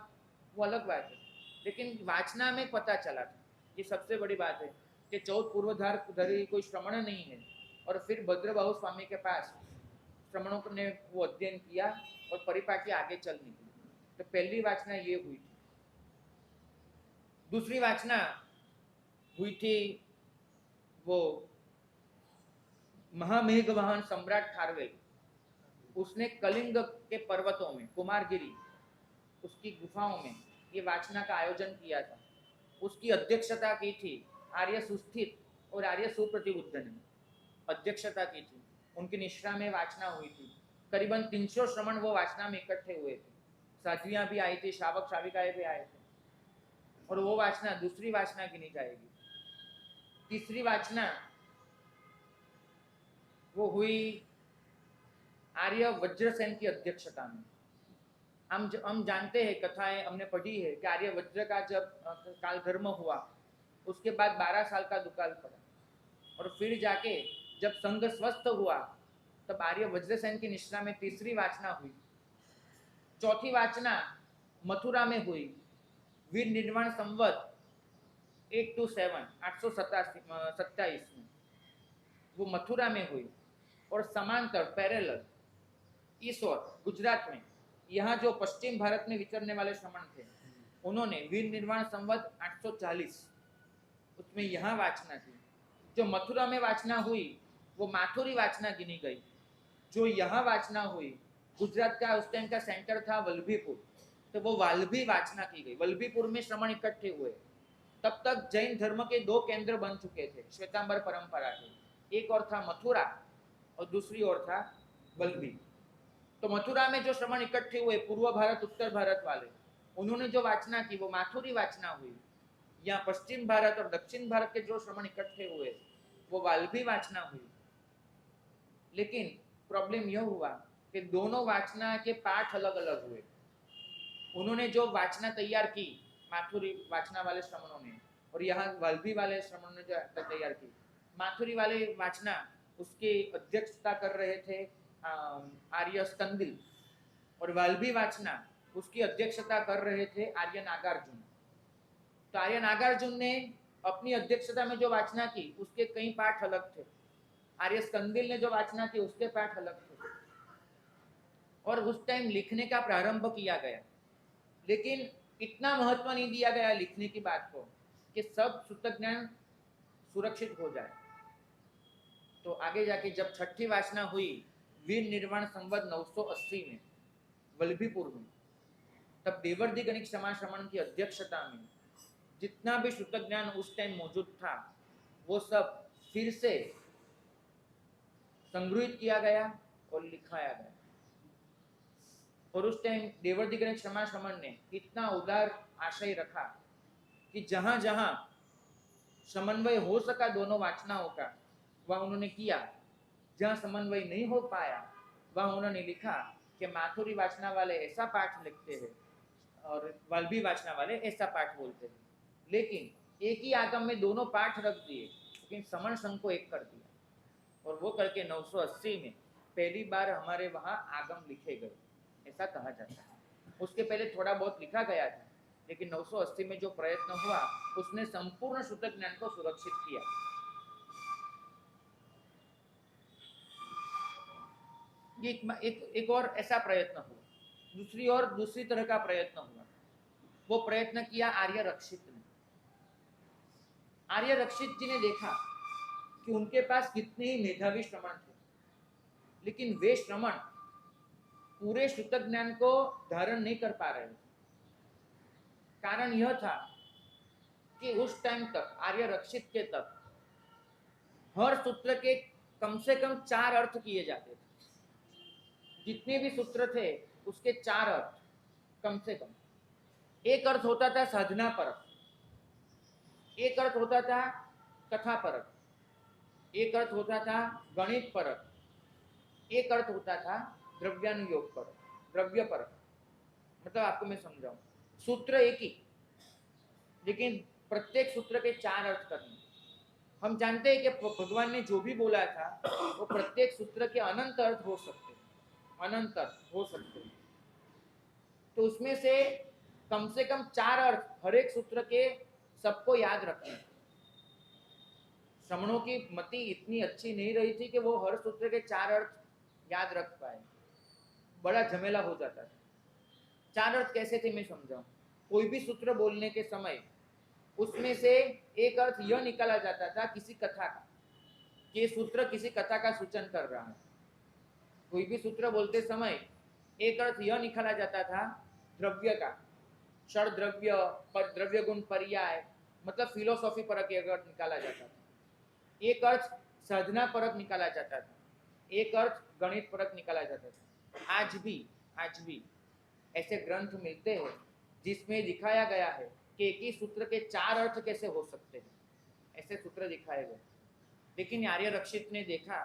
वो अलग बात है। लेकिन वाचना में पता चला था, ये सबसे बड़ी बात है कि 14 पूर्वधार धरी कोई श्रमण नहीं है। और फिर भद्रबाहु स्वामी के पास श्रमणों ने वो अध्ययन किया और परिपाटी आगे चल निकली। तो पहली वाचना ये हुई थी। दूसरी वाचना हुई थी वो महामेघवाहन सम्राट खारवेल, उसने कलिंग के पर्वतों में, कुमारगिरी उसकी गुफाओं में ये वाचना का आयोजन किया था। उसकी अध्यक्षता की थी आर्य सुस्थित और आर्य सुप्रतिबुद्ध ने अध्यक्षता की थी। उनकी निश्रा में वाचना हुई थी। करीबन 300 श्रमण वो वाचना में इकट्ठे हुए थे। साध्वियां भी आई थी, श्रावक श्राविकाएं भी आए थे। और वो वाचना दूसरी वाचना गिनी जाएगी। तीसरी वाचना वो हुई आर्य वज्रसेन की अध्यक्षता में। हम जानते हैं, कथाएं हमने पढ़ी है कि आर्य वज्र का जब काल धर्म हुआ उसके बाद 12 साल का दुकाल पड़ा, और फिर जाके जब संघ स्वस्थ हुआ तब आर्य वज्रसेन की निश्रा में तीसरी वाचना हुई। चौथी वाचना मथुरा में हुई वीर निर्वाण संवत 827 में, वो मथुरा में हुई। और समांतर पैरेलल इस ओर गुजरात में, यहाँ जो पश्चिम भारत में विचरने वाले श्रमण थे उन्होंने वीर निर्वाण संवत 840 उसमें यहाँ वाचना की। जो मथुरा में वाचना हुई वो माथुरी वाचना गिनी गई। जो यहाँ वाचना हुई, गुजरात का उस टाइम का सेंटर था वल्लभीपुर, तो वो वाल्भी वाचना की गई। वल्लभीपुर में श्रमण इकट्ठे हुए। तब तक जैन धर्म के 2 केंद्र बन चुके थे श्वेतांबर परंपरा के, एक और था मथुरा और दूसरी ओर था वल्लभी। तो मथुरा में जो श्रमण इकट्ठे हुए पूर्व भारत उत्तर भारत वाले, उन्होंने जो वाचना की वो माथुरी वाचना हुई। यहाँ पश्चिम भारत और दक्षिण भारत के जो श्रमण इकट्ठे हुए वो वाल्भी वाचना हुई। लेकिन प्रॉब्लम यह हुआ कि दोनों वाचना के पाठ अलग अलग हुए। उन्होंने जो वाचना तैयार की माथुरी वाचना वाले श्रमणों ने, और यहाँ वाल्भी वाले श्रमणों ने जो तैयार की, माथुरी वाले वाचना उसके अध्यक्षता कर रहे थे आर्य स्कंदिल, और वाल्भी वाचना उसकी अध्यक्षता कर रहे थे आर्य नागार्जुन। तो आर्य नागार्जुन ने अपनी अध्यक्षता में जो वाचना की उसके कई पाठ अलग थे। आर्य स्कंदिल ने जो वाचना की उसके पाठ अलग थे। और उस टाइम लिखने का प्रारंभ किया गया, लेकिन इतना महत्व नहीं दिया गया लिखने की बात को कि सब सूत्र ज्ञान सुरक्षित हो जाए। तो आगे जाके जब छठी वाचना हुई वीर निर्वाण संवत 980 में वल्लभीपुर में, तब देवर्धि गणिक श्रमण की अध्यक्षता में जितना भी सूत्र ज्ञान उस टाइम मौजूद था वो सब फिर से संग्रहित किया गया और लिखाया गया। और उस टाइम देवर्धि गणिक श्रमण ने इतना उदार आशय रखा कि जहां जहां समन्वय हो सका दोनों वाचनाओं का वह उन्होंने किया। जहां समन्वय नहीं हो पाया वह उन्होंने लिखा कि माथुरी वाचना वाले ऐसा पाठ लिखते हैं और वाल्भी वाचना वाले ऐसा पाठ बोलते हैं। लेकिन एक ही आगम में दोनों पाठ रख दिए, लेकिन समण संघ को एक कर दिया। और वो करके 980 में पहली बार हमारे वहाँ आगम लिखे गए, ऐसा कहा जाता है। उसके पहले थोड़ा बहुत लिखा गया था, लेकिन 980 में जो प्रयत्न हुआ उसने संपूर्ण सूत्र ज्ञान को सुरक्षित किया। ये एक और ऐसा प्रयत्न हुआ। दूसरी तरह का प्रयत्न हुआ। वो प्रयत्न किया आर्य रक्षित ने। आर्य रक्षित जी ने देखा कि उनके पास कितने ही मेधावी श्रमण थे, लेकिन वे श्रमण पूरे सूत्र ज्ञान को धारण नहीं कर पा रहे थे। कारण यह था कि उस टाइम तक आर्य रक्षित के तक हर सूत्र के कम से कम 4 अर्थ किए जाते थे। जितने भी सूत्र थे उसके 4 अर्थ कम से कम। एक अर्थ होता था साधना परक, एक अर्थ होता था कथा परक, एक अर्थ होता था गणित परक, एक अर्थ होता था द्रव्यानुयोग परक, द्रव्य परक। मतलब आपको मैं समझाऊं, सूत्र एक ही, लेकिन प्रत्येक सूत्र के 4 अर्थ करने। हम जानते हैं कि भगवान ने जो भी बोला था वो प्रत्येक सूत्र के अनंत अर्थ हो सकते हैं। अनंतर हो सकते हैं। तो उसमें से कम 4 अर्थ हर एक सूत्र के सबको याद रखना। श्रमणों की मति इतनी अच्छी नहीं रही थी कि वो हर सूत्र के 4 अर्थ याद रख पाए, बड़ा झमेला हो जाता था। 4 अर्थ कैसे थे मैं समझाऊं। कोई भी सूत्र बोलने के समय उसमें से एक अर्थ यह निकाला जाता था किसी कथा का, कि सूत्र किसी कथा का सूचन कर रहा है। कोई भी सूत्र बोलते समय एक अर्थ यह निकाला जाता था द्रव्य का, षड द्रव्य, द्रव्य गुण पर्याय, मतलब फिलोसॉफी परक एक अर्थ निकाला जाता था। एक अर्थ साधना परक निकाला जाता था, एक अर्थ गणित परक निकाला जाता था। आज भी ऐसे ग्रंथ मिलते हैं जिसमें दिखाया गया है कि एक ही सूत्र के 4 अर्थ कैसे हो सकते हैं, ऐसे सूत्र दिखाए गए। लेकिन आर्य रक्षित ने देखा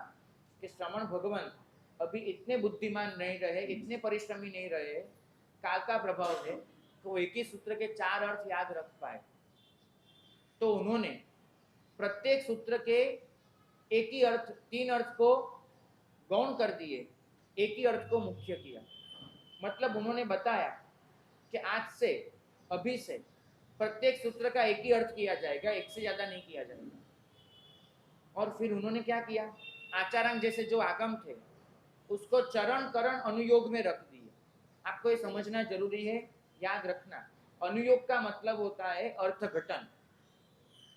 कि श्रमण भगवान अभी इतने बुद्धिमान नहीं रहे, इतने परिश्रमी नहीं रहे, काल का प्रभाव है, तो एक ही सूत्र के 4 अर्थ याद रख पाए। तो उन्होंने प्रत्येक सूत्र के एक ही अर्थ, 3 अर्थ को गौण कर दिए, एक ही अर्थ को मुख्य किया। मतलब उन्होंने बताया कि आज से, अभी से प्रत्येक सूत्र का एक ही अर्थ किया जाएगा, एक से ज्यादा नहीं किया जाएगा। और फिर उन्होंने क्या किया, आचारांग जैसे जो आगम थे उसको चरण करण अनुयोग में रख दिए। आपको ये समझना जरूरी है, याद रखना। अनुयोग का मतलब होता है अर्थघटन,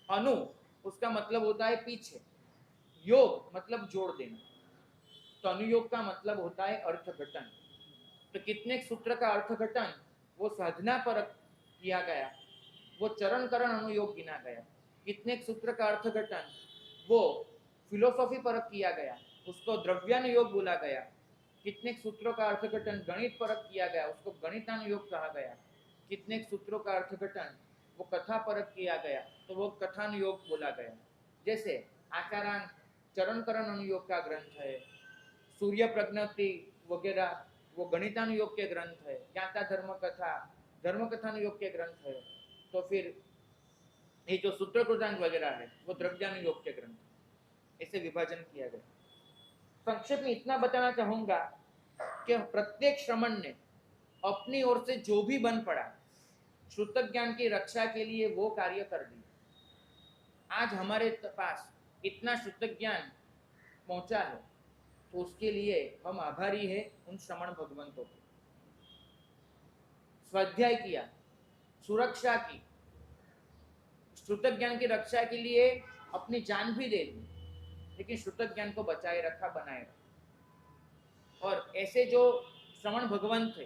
अनु उसका मतलब होता है पीछे, योग मतलब जोड़ देना। तो अनुयोग का मतलब होता है अर्थघटन। तो कितने सूत्र का अर्थघटन वो साधना पर किया गया, वो चरण करण अनुयोग गिना गया। कितने सूत्र का अर्थघटन वो फिलोसॉफी परक किया गया, उसको द्रव्यानुयोग बोला गया। कितने सूत्रों का अर्थघटन गणित परक किया गया, उसको गणितानुयोग कहा गया। कितने सूत्रों का अर्थघटन वो कथा परक किया गया, तो वो कथानुयोग बोला गया। जैसे आचारांग चरणकरण अनुयोग का ग्रंथ है, सूर्य प्रज्ञप्ति वगैरह वो गणितानुयोग के ग्रंथ है, ज्ञाता धर्म कथानुयोग के ग्रंथ है। तो फिर ये जो सूत्र कृतांक वगैरह है वो द्रव्यानुयोग के ग्रंथ, ऐसे विभाजन किया गया। संक्षेप में इतना बताना चाहूंगा कि प्रत्येक श्रमण ने अपनी ओर से जो भी बन पड़ा श्रुत ज्ञान की रक्षा के लिए वो कार्य कर दिया। आज हमारे पास इतना श्रुत ज्ञान पहुंचा है, तो उसके लिए हम आभारी है उन श्रमण भगवंतों के। स्वाध्याय किया, सुरक्षा की, श्रुत ज्ञान की रक्षा के लिए अपनी जान भी दे दी, लेकिन श्रुत ज्ञान को बचाए रखा, बनाए रखा। और ऐसे जो श्रमण भगवान थे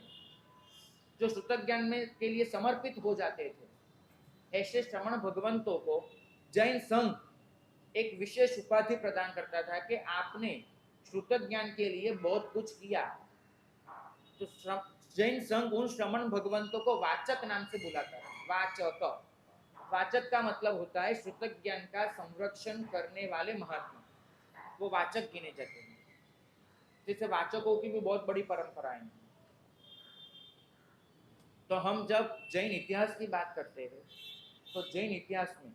जो श्रुत ज्ञान में के लिए समर्पित हो जाते थे, ऐसे श्रमण भगवंतों को जैन संघ एक विशेष उपाधि प्रदान करता था कि आपने श्रुत ज्ञान के लिए बहुत कुछ किया। तो जैन संघ उन श्रमण भगवंतों को वाचक नाम से बुलाता है। वाचक, वाचक का मतलब होता है श्रुत ज्ञान का संरक्षण करने वाले महात्मा, वो वाचक गिने जाते हैं। जैसे वाचकों की भी बहुत बड़ी परंपराएं हैं। तो हम जब जैन इतिहास की बात करते हैं तो जैन इतिहास में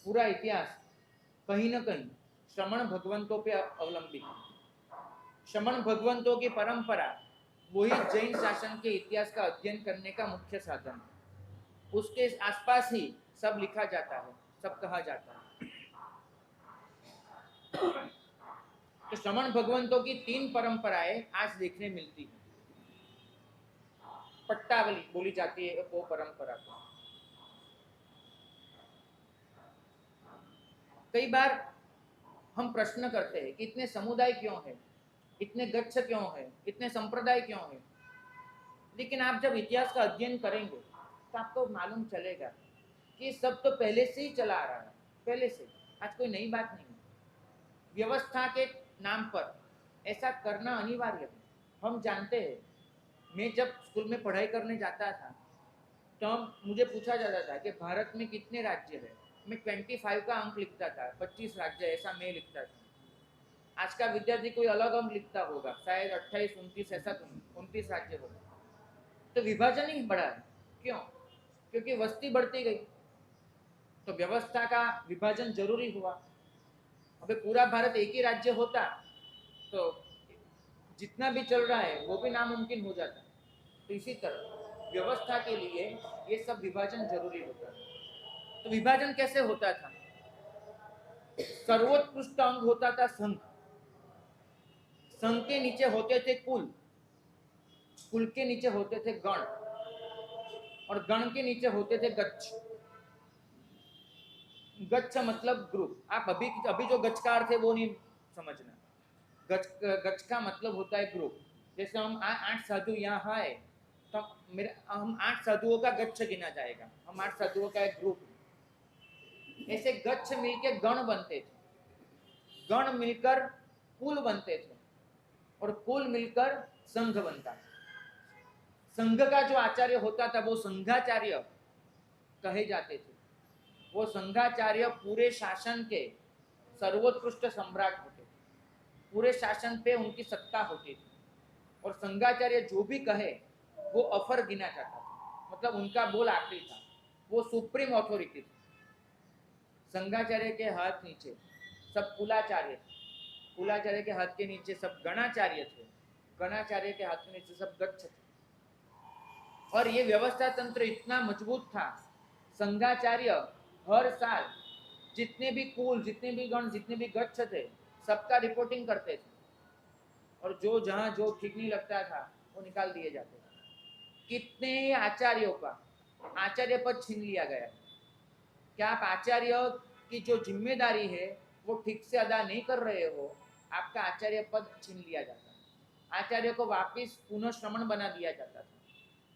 पूरा इतिहास कहीं ना कहीं श्रमण भगवंतों पे अवलंबित है। श्रमण भगवंतों की परंपरा वही जैन शासन के इतिहास का अध्ययन करने का मुख्य साधन है। उसके आसपास ही सब लिखा जाता है, सब कहा जाता है। तो श्रमण भगवंतों की 3 परंपराएं आज देखने मिलती हैं। पट्टावली बोली जाती है वो परंपरा को। कई बार हम प्रश्न करते हैं कि इतने समुदाय क्यों है, इतने गच्छ क्यों है, इतने संप्रदाय क्यों है। लेकिन आप जब इतिहास का अध्ययन करेंगे तो आपको मालूम चलेगा कि सब तो पहले से ही चला आ रहा है, पहले से। आज कोई नई बात नहीं है। व्यवस्था के नाम पर ऐसा करना अनिवार्य है। हम जानते हैं, मैं जब स्कूल में पढ़ाई करने जाता था तो मुझे पूछा जाता था कि भारत में कितने राज्य है। मैं 25 का अंक लिखता था, 25 राज्य ऐसा मैं लिखता था। आज का विद्यार्थी कोई अलग अंक लिखता होगा, शायद 28, 29 ऐसा, 29 राज्य होगा। तो विभाजन ही बढ़ा है। क्यों? क्योंकि वस्ती बढ़ती गई, तो व्यवस्था का विभाजन जरूरी हुआ। अबे पूरा भारत एक ही राज्य होता तो जितना भी चल रहा है वो भी नामुमकिन हो जाता है। तो इसी तरह व्यवस्था के लिए ये सब विभाजन जरूरी होता है। तो विभाजन कैसे होता था? सर्वोत्कृष्ट अंग होता था संघ। संघ के नीचे होते थे कुल, कुल के नीचे होते थे गण, और गण के नीचे होते थे गच्छ। गच्छ मतलब ग्रुप। आप अभी अभी जो गच्छ का अर्थ है वो नहीं समझना। गच्छ, गच्छ का मतलब होता है ग्रुप। जैसे हम 8 साधु यहाँ है तो हम 8 साधुओं का गच्छ गिना जाएगा, हम 8 साधुओं का एक ग्रुप। ऐसे गच्छ मिलके गण बनते थे, गण मिलकर कुल बनते थे, और कुल मिलकर संघ बनता था। संघ का जो आचार्य होता था वो संघाचार्य कहे जाते थे। वो संघाचार्य पूरे शासन के सर्वोत्कृष्ट सम्राट होते थे, पूरे शासन पे उनकी सत्ता होती थी। और संघाचार्य जो भी कहे वो अफर गिना जाता था, मतलब उनका बोल आखिरी था, वो सुप्रीम अथॉरिटी थी। संघाचार्य के हाथ नीचे सब कुलाचार्य थे, कुलाचार्य के हाथ के नीचे सब गणाचार्य थे, गणाचार्य के हाथ के नीचे सब गच्छ थे। और ये व्यवस्था तंत्र इतना मजबूत था, संघाचार्य हर साल जितने भी कुल, जितने भी गण, जितने भी गच्छ थे, सबका रिपोर्टिंग करते थे। और जो जहां जो ठीक नहीं लगता था वो निकाल दिए जाते थे। कितने आचार्यों का आचार्य पद छीन लिया गया। क्या आप आचार्य की जो जिम्मेदारी है वो ठीक से अदा नहीं कर रहे हो, आपका आचार्य पद छीन लिया जाता है। आचार्य को वापिस पुनः श्रमण बना दिया जाता था,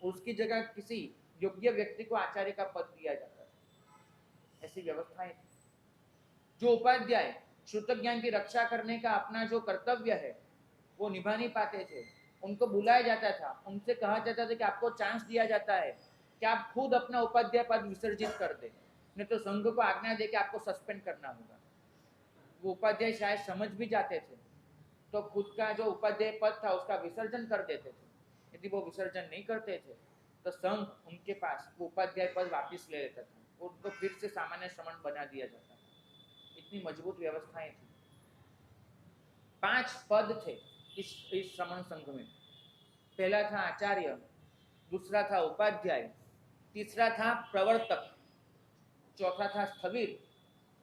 उसकी जगह किसी योग्य व्यक्ति को आचार्य का पद दिया जाता था। ऐसी व्यवस्थाएं थी। जो उपाध्याय श्रुत ज्ञान की रक्षा करने का अपना जो कर्तव्य है वो निभा नहीं पाते थे, उनको बुलाया जाता था, उनसे कहा जाता था कि आपको चांस दिया जाता है कि आप खुद अपना उपाध्याय पद विसर्जित कर दे, नहीं तो संघ को आज्ञा दे कि आपको सस्पेंड करना होगा। वो उपाध्याय शायद समझ भी जाते थे तो खुद का जो उपाध्याय पद था उसका विसर्जन कर देते थे। यदि वो विसर्जन नहीं करते थे तो संघ उनके पास वो उपाध्याय पद वापिस ले लेता था, उनको फिर से सामान्य श्रमण बना दिया जाता था। इतनी मजबूत व्यवस्थाएं थी। 5 पद थे इस श्रमण संघ में। पहला था आचार्य, दूसरा था उपाध्याय, तीसरा था प्रवर्तक, चौथा था स्थविर,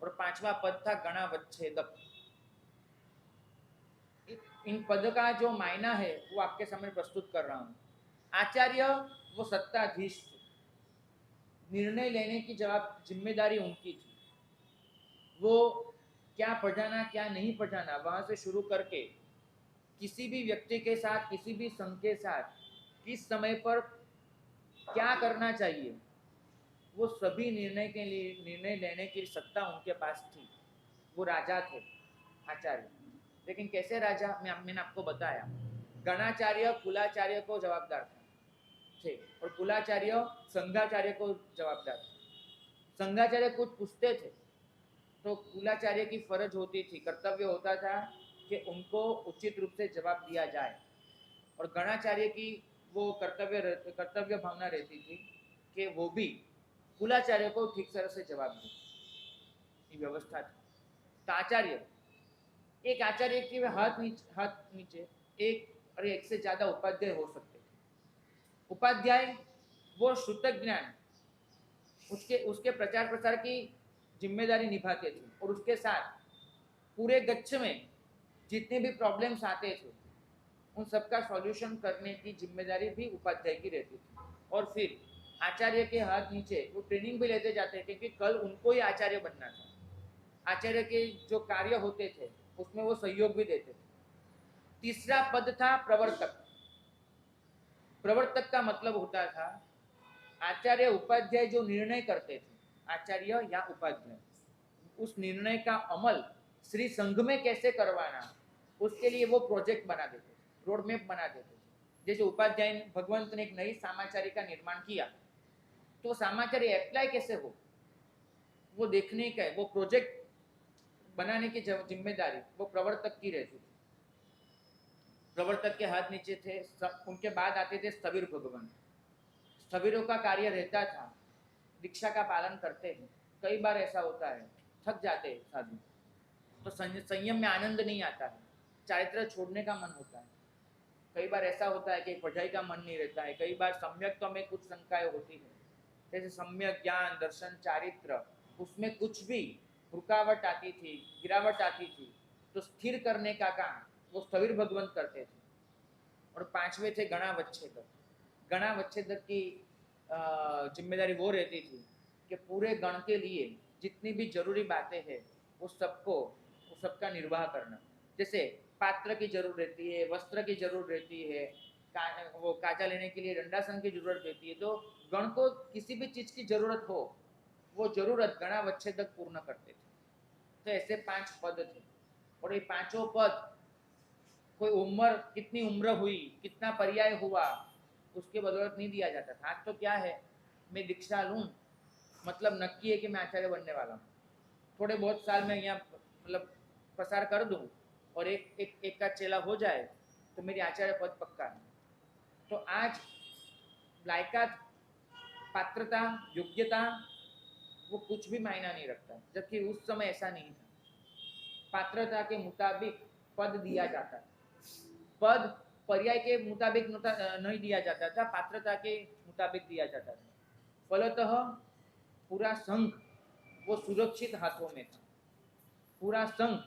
और 5वां पद था गणावच्छेदक। इन पद का जो मायना है वो आपके सामने प्रस्तुत कर रहा हूं। आचार्य वो सत्ताधीश थे, निर्णय लेने की जिम्मेदारी उनकी थी। वो क्या पढ़ाना क्या नहीं पढ़ाना वहां से शुरू करके किसी भी व्यक्ति के साथ, किसी भी संघ के साथ किस समय पर क्या करना चाहिए, वो सभी निर्णय लेने की सत्ता उनके पास थी। वो राजा थे आचार्य। लेकिन कैसे राजा? मैंने आपको बताया, गणाचार्य कुलाचार्य को जवाबदार थे और कुलाचार्य संघाचार्य को जवाबदार थे। संघाचार्य कुछ पूछते थे तो कुलाचार्य की फर्ज होती थी, कर्तव्य होता था कि उनको उचित रूप से जवाब दिया जाए, और गणाचार्य की वो कर्तव्य भावना रहती थी कि वो भी कुलाचार्य को ठीक तरह से जवाब दे। ये व्यवस्था थी। तो आचार्य, एक आचार्य के हाथ नीचे एक और एक से ज्यादा उपाध्याय हो सकते थे। उपाध्याय वो श्रुत ज्ञान उसके उसके प्रचार प्रसार की जिम्मेदारी निभाते थे, और उसके साथ पूरे गच्छ में जितने भी प्रॉब्लम्स आते थे उन सबका सॉल्यूशन करने की जिम्मेदारी भी उपाध्याय की रहती थी। और फिर आचार्य के हाथ नीचे वो ट्रेनिंग भी लेते जाते थे कि कल उनको ही आचार्य बनना था। आचार्य के जो कार्य होते थे उसमें वो सहयोग भी देते थे। तीसरा पद था प्रवर्तक। प्रवर्तक का मतलब होता था आचार्य उपाध्याय जो निर्णय करते थे, आचार्य या उपाध्याय, उस निर्णय का अमल श्री संघ में कैसे करवाना, उसके लिए वो प्रोजेक्ट बना देते थे, रोड मैप बना देते थे। जैसे उपाध्याय भगवंत ने एक नई सामाचारी का निर्माण किया तो सामाचारी अप्लाई कैसे हो वो देखने का, वो प्रोजेक्ट बनाने की जिम्मेदारी वो प्रवर्तक की रहती थी। प्रवर्तक के हाथ नीचे थे, उनके बाद आते थे स्थविर भगवान। स्थविरों का कार्य रहता था, दीक्षा का पालन करते हैं। कई बार ऐसा होता है थक जाते हैं साधु, तो संयम में आनंद नहीं आता है, चारित्र छोड़ने का मन होता है। कई बार ऐसा होता है कि पढ़ाई का मन नहीं रहता है, कई बार सम्यक्त्व में कुछ शंकाएं होती है, जैसे सम्यक ज्ञान दर्शन चारित्र, उसमें कुछ भी रुकावट आती थी, गिरावट आती थी, तो स्थिर करने का काम वो स्थविर भगवंत करते थे। और पांचवे थे गणावच्छेदक। गणावच्छेदक की जिम्मेदारी वो रहती थी कि पूरे गण के लिए जितनी भी जरूरी बातें हैं वो सबका निर्वाह करना। जैसे पात्र की जरूरत रहती है, वस्त्र की जरूरत रहती है, वो काजा लेने के लिए दंडासन की जरूरत रहती है, तो गण को किसी भी चीज की जरूरत हो वो जरूरत गणावच्छेदक पूर्ण करते थे। तो ऐसे 5 पद थे और ये पांचों पद कोई उम्र, कितनी उम्र हुई, कितना पर्याय हुआ, उसके बदौलत नहीं दिया जाता था। आज तो क्या है, मैं दीक्षा लूँ मतलब नक्की है कि मैं आचार्य बनने वाला हूँ, थोड़े बहुत साल में यहाँ मतलब प्रसार कर दूँ और एक का चेला हो जाए तो मेरी आचार्य पद पक्का है। तो आज लायकात, पात्रता, योग्यता वो कुछ भी मायना नहीं रखता, जबकि उस समय ऐसा नहीं था। पात्रता के मुताबिक पद दिया जाता था, पद पर्याय के मुताबिक नहीं दिया जाता था, पात्रता के मुताबिक दिया जाता था। फलतः पूरा संघ वो सुरक्षित हाथों में था, पूरा संघ।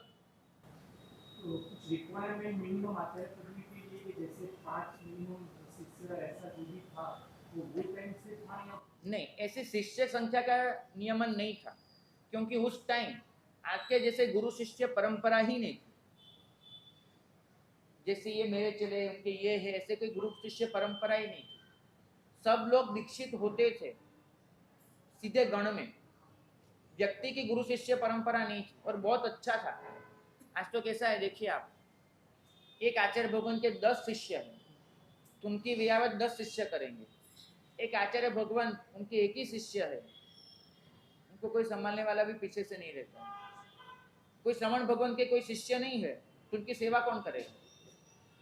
तो कुछ रिक्वायरमेंट मिनिमम आचार्य पदवी के लिए कि जैसे 5 मिनिमम शिष्य ऐसा जो भी था वो टाइम से था या नहीं, ऐसी शिष्य संख्या का नियमन नहीं था, क्योंकि उस टाइम आज के जैसे गुरु शिष्य परंपरा ही नहीं थी। जैसे ये मेरे चले उनके ये है, ऐसे कोई गुरु शिष्य परंपरा ही नहीं थी। सब लोग दीक्षित होते थे सीधे गण में, व्यक्ति की गुरु शिष्य परंपरा नहीं थी, और बहुत अच्छा था। आज तो कैसा है देखिए आप, एक आचार्य भगवान के 10 शिष्य हैं तो उनकी विरावत 10 शिष्य करेंगे। एक आचार्य भगवान उनके एक ही शिष्य है, उनको कोई संभालने वाला भी पीछे से नहीं रहता। कोई श्रवण भगवान के कोई शिष्य नहीं है तो उनकी सेवा कौन करेगा?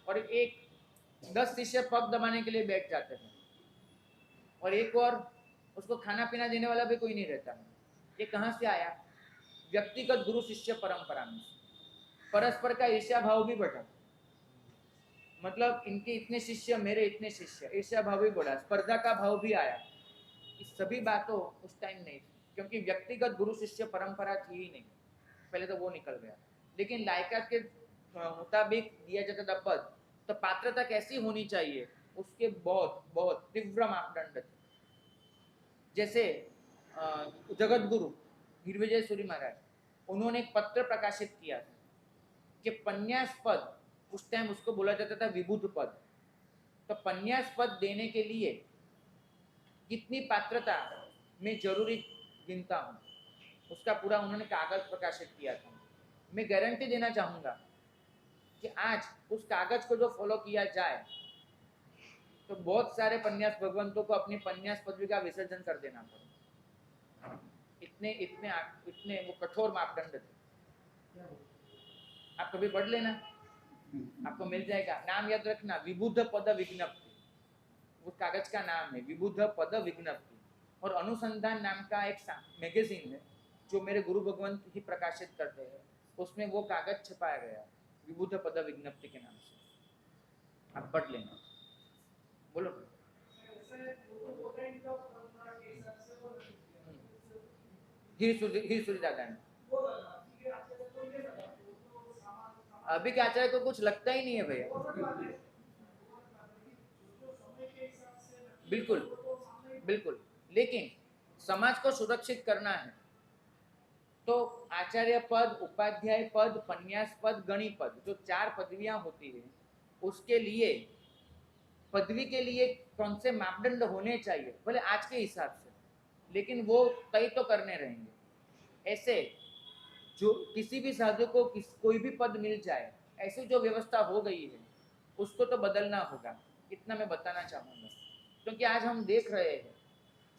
और एक 10 शिष्य पग दबाने के लिए बैठ जाते हैं और एक और उसको खाना पीना देने वाला भी कोई नहीं रहता है। ये कहाँ से आया? व्यक्तिगत गुरु शिष्य परंपरा में परस्पर का ईर्ष्या भाव भी बढ़ा, मतलब इनके इतने शिष्य मेरे इतने शिष्य, ईर्ष्या भाव भी बढ़ा, स्पर्धा का भाव भी आया। इस सभी बातों उस टाइम नहीं थी, क्योंकि व्यक्तिगत गुरु शिष्य परंपरा थी ही नहीं। पहले तो वो निकल गया, लेकिन लायकात के मुताबिक दिया जाता था पद। तो पात्रता कैसी होनी चाहिए उसके बहुत बहुत तीव्र मापदंड थे। जैसे जगत गुरु गिरिविजय सूरी महाराज, उन्होंने एक पत्र प्रकाशित किया था कि पन्यास पद, उस टाइम उसको बोला जाता था विबुध पद, तो पन्यास पद देने के लिए कितनी पात्रता मैं जरूरी गिनता हूँ, उसका पूरा उन्होंने कागज प्रकाशित किया था। मैं गारंटी देना चाहूँगा कि आज उस कागज को जो फॉलो किया जाए तो बहुत सारे पन्यास भगवंतों को अपनी पन्यास पदवी का विसर्जन कर देना पड़े। इतने इतने इतने वो कठोर मापदंड थे। आप कभी पढ़ लेना, आपको मिल जाएगा, नाम याद रखना, विबुध पद विज्ञप्ति, उस कागज का नाम है विबुध पद विज्ञप्ति। और अनुसंधान नाम का एक मैगजीन है जो मेरे गुरु भगवंत ही प्रकाशित करते हैं, उसमें वो कागज छपाया गया विबुध पद विज्ञप्ति के नाम से, आप पढ़ लेना। बोलो। हीर सूरी दादा ने, अभी के आचार्य को कुछ लगता ही नहीं है भैया। बिल्कुल बिल्कुल, लेकिन समाज को सुरक्षित करना है तो आचार्य पद, उपाध्याय पद, पन्यास पद, गणी पद, जो 4 पदवियां होती है, उसके लिए पदवी के लिए कौन से मापदंड होने चाहिए बोले आज के हिसाब से, लेकिन वो तय तो करने रहेंगे। ऐसे जो किसी भी साधु को कोई भी पद मिल जाए, ऐसी जो व्यवस्था हो गई है उसको तो बदलना होगा, इतना मैं बताना चाहूँगा। क्योंकि आज हम देख रहे हैं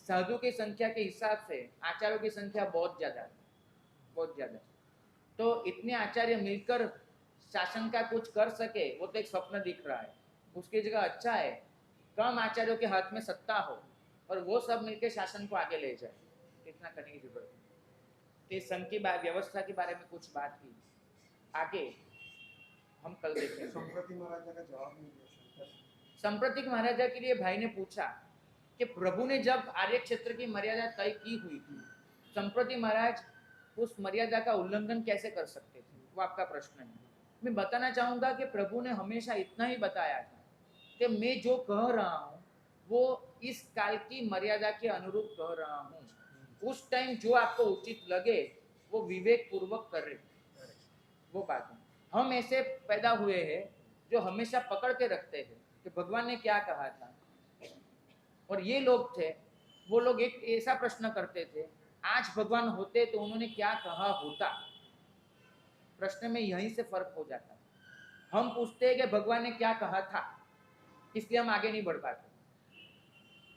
साधु की संख्या के हिसाब से आचार्यों की संख्या बहुत ज़्यादा है, बहुत ज़्यादा। तो इतने आचार्य मिलकर शासन का कुछ कर सके वो तो एक स्वप्न दिख रहा है। उसकी जगह अच्छा है कम आचार्यों के हाथ में सत्ता हो और वो सब मिलकर शासन को आगे ले जाए, इतना करने की जरूरत है। इस संघ की व्यवस्था के बारे में कुछ बात की, आगे हम कल देखेंगे। संप्रति महाराज का जवाब नहीं दिया। संप्रतिक महाराजा के लिए भाई ने पूछा कि प्रभु ने जब आर्य क्षेत्र की मर्यादा तय की हुई थी, संप्रति महाराज उस मर्यादा का उल्लंघन कैसे कर सकते थे, वो आपका प्रश्न है। मैं बताना चाहूंगा कि प्रभु ने हमेशा इतना ही बताया था कि मैं जो कह रहा हूँ वो इस काल की मर्यादा के अनुरूप कह रहा हूँ। उस टाइम जो आपको उचित लगे वो विवेक पूर्वक करे, वो बात है। हम ऐसे पैदा हुए हैं जो हमेशा पकड़ के रखते हैं कि भगवान ने क्या कहा था, और ये लोग थे, वो लोग एक ऐसा प्रश्न करते थे, आज भगवान होते तो उन्होंने क्या कहा होता। प्रश्न में यहीं से फर्क हो जाता है। हम पूछते हैं कि भगवान ने क्या कहा था, इसलिए हम आगे नहीं बढ़ पाते।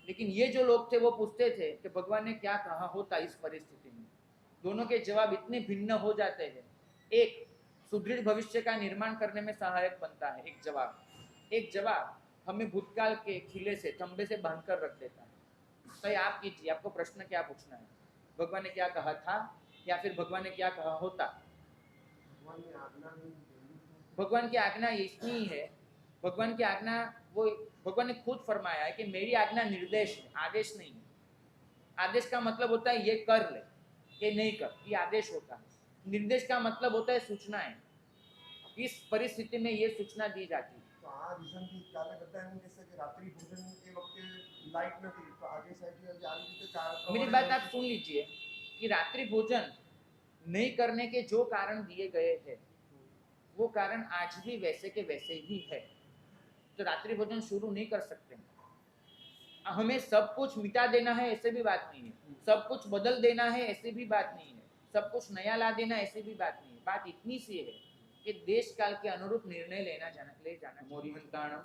लेकिन ये जो लोग थे वो पूछते थे कि भगवान ने क्या कहा होता इस परिस्थिति में। दोनों के जवाब इतने भिन्न हो जाते हैं। एक सुदृढ़ भविष्य का निर्माण करने में सहायक बनता है, एक जवाब हमें भूतकाल के खिले से, तंबे से बांधकर रख देता है। तो ये आप कीजिए, आपको प्रश्न क्या पूछना है, भगवान ने क्या कहा था या फिर भगवान ने क्या कहा होता। भगवान की आज्ञा इतनी है, भगवान की आज्ञा वो भगवान ने खुद फरमाया है कि मेरी आज्ञा निर्देश है, आदेश नहीं है। आदेश का मतलब होता है ये कर ले, ये नहीं कर, ये आदेश होता है। निर्देश का मतलब होता है सूचनाएं, इस परिस्थिति में ये सूचना दी जाती है। તો આ રીઝનથી કાલે કરતા એમ કહેશે કે રાત્રિ ભોજન એ વખતે લાઇટ નથી તો આજે સાહેબ આવી રીતે मेरी बात आप सुन लीजिए कि रात्रि भोजन नहीं करने के जो कारण दिए गए हैं वो कारण आज भी वैसे के वैसे ही है। तो रात्रि भोजन शुरू नहीं कर सकते। हमें सब कुछ मिटा देना है ऐसे भी बात नहीं है, सब कुछ बदल देना है ऐसे भी बात नहीं है, सब कुछ नया ला देना ऐसे भी बात नहीं है। बात इतनी सी है कि देश काल के अनुरूप निर्णय ले जाना। मोरिहंताणम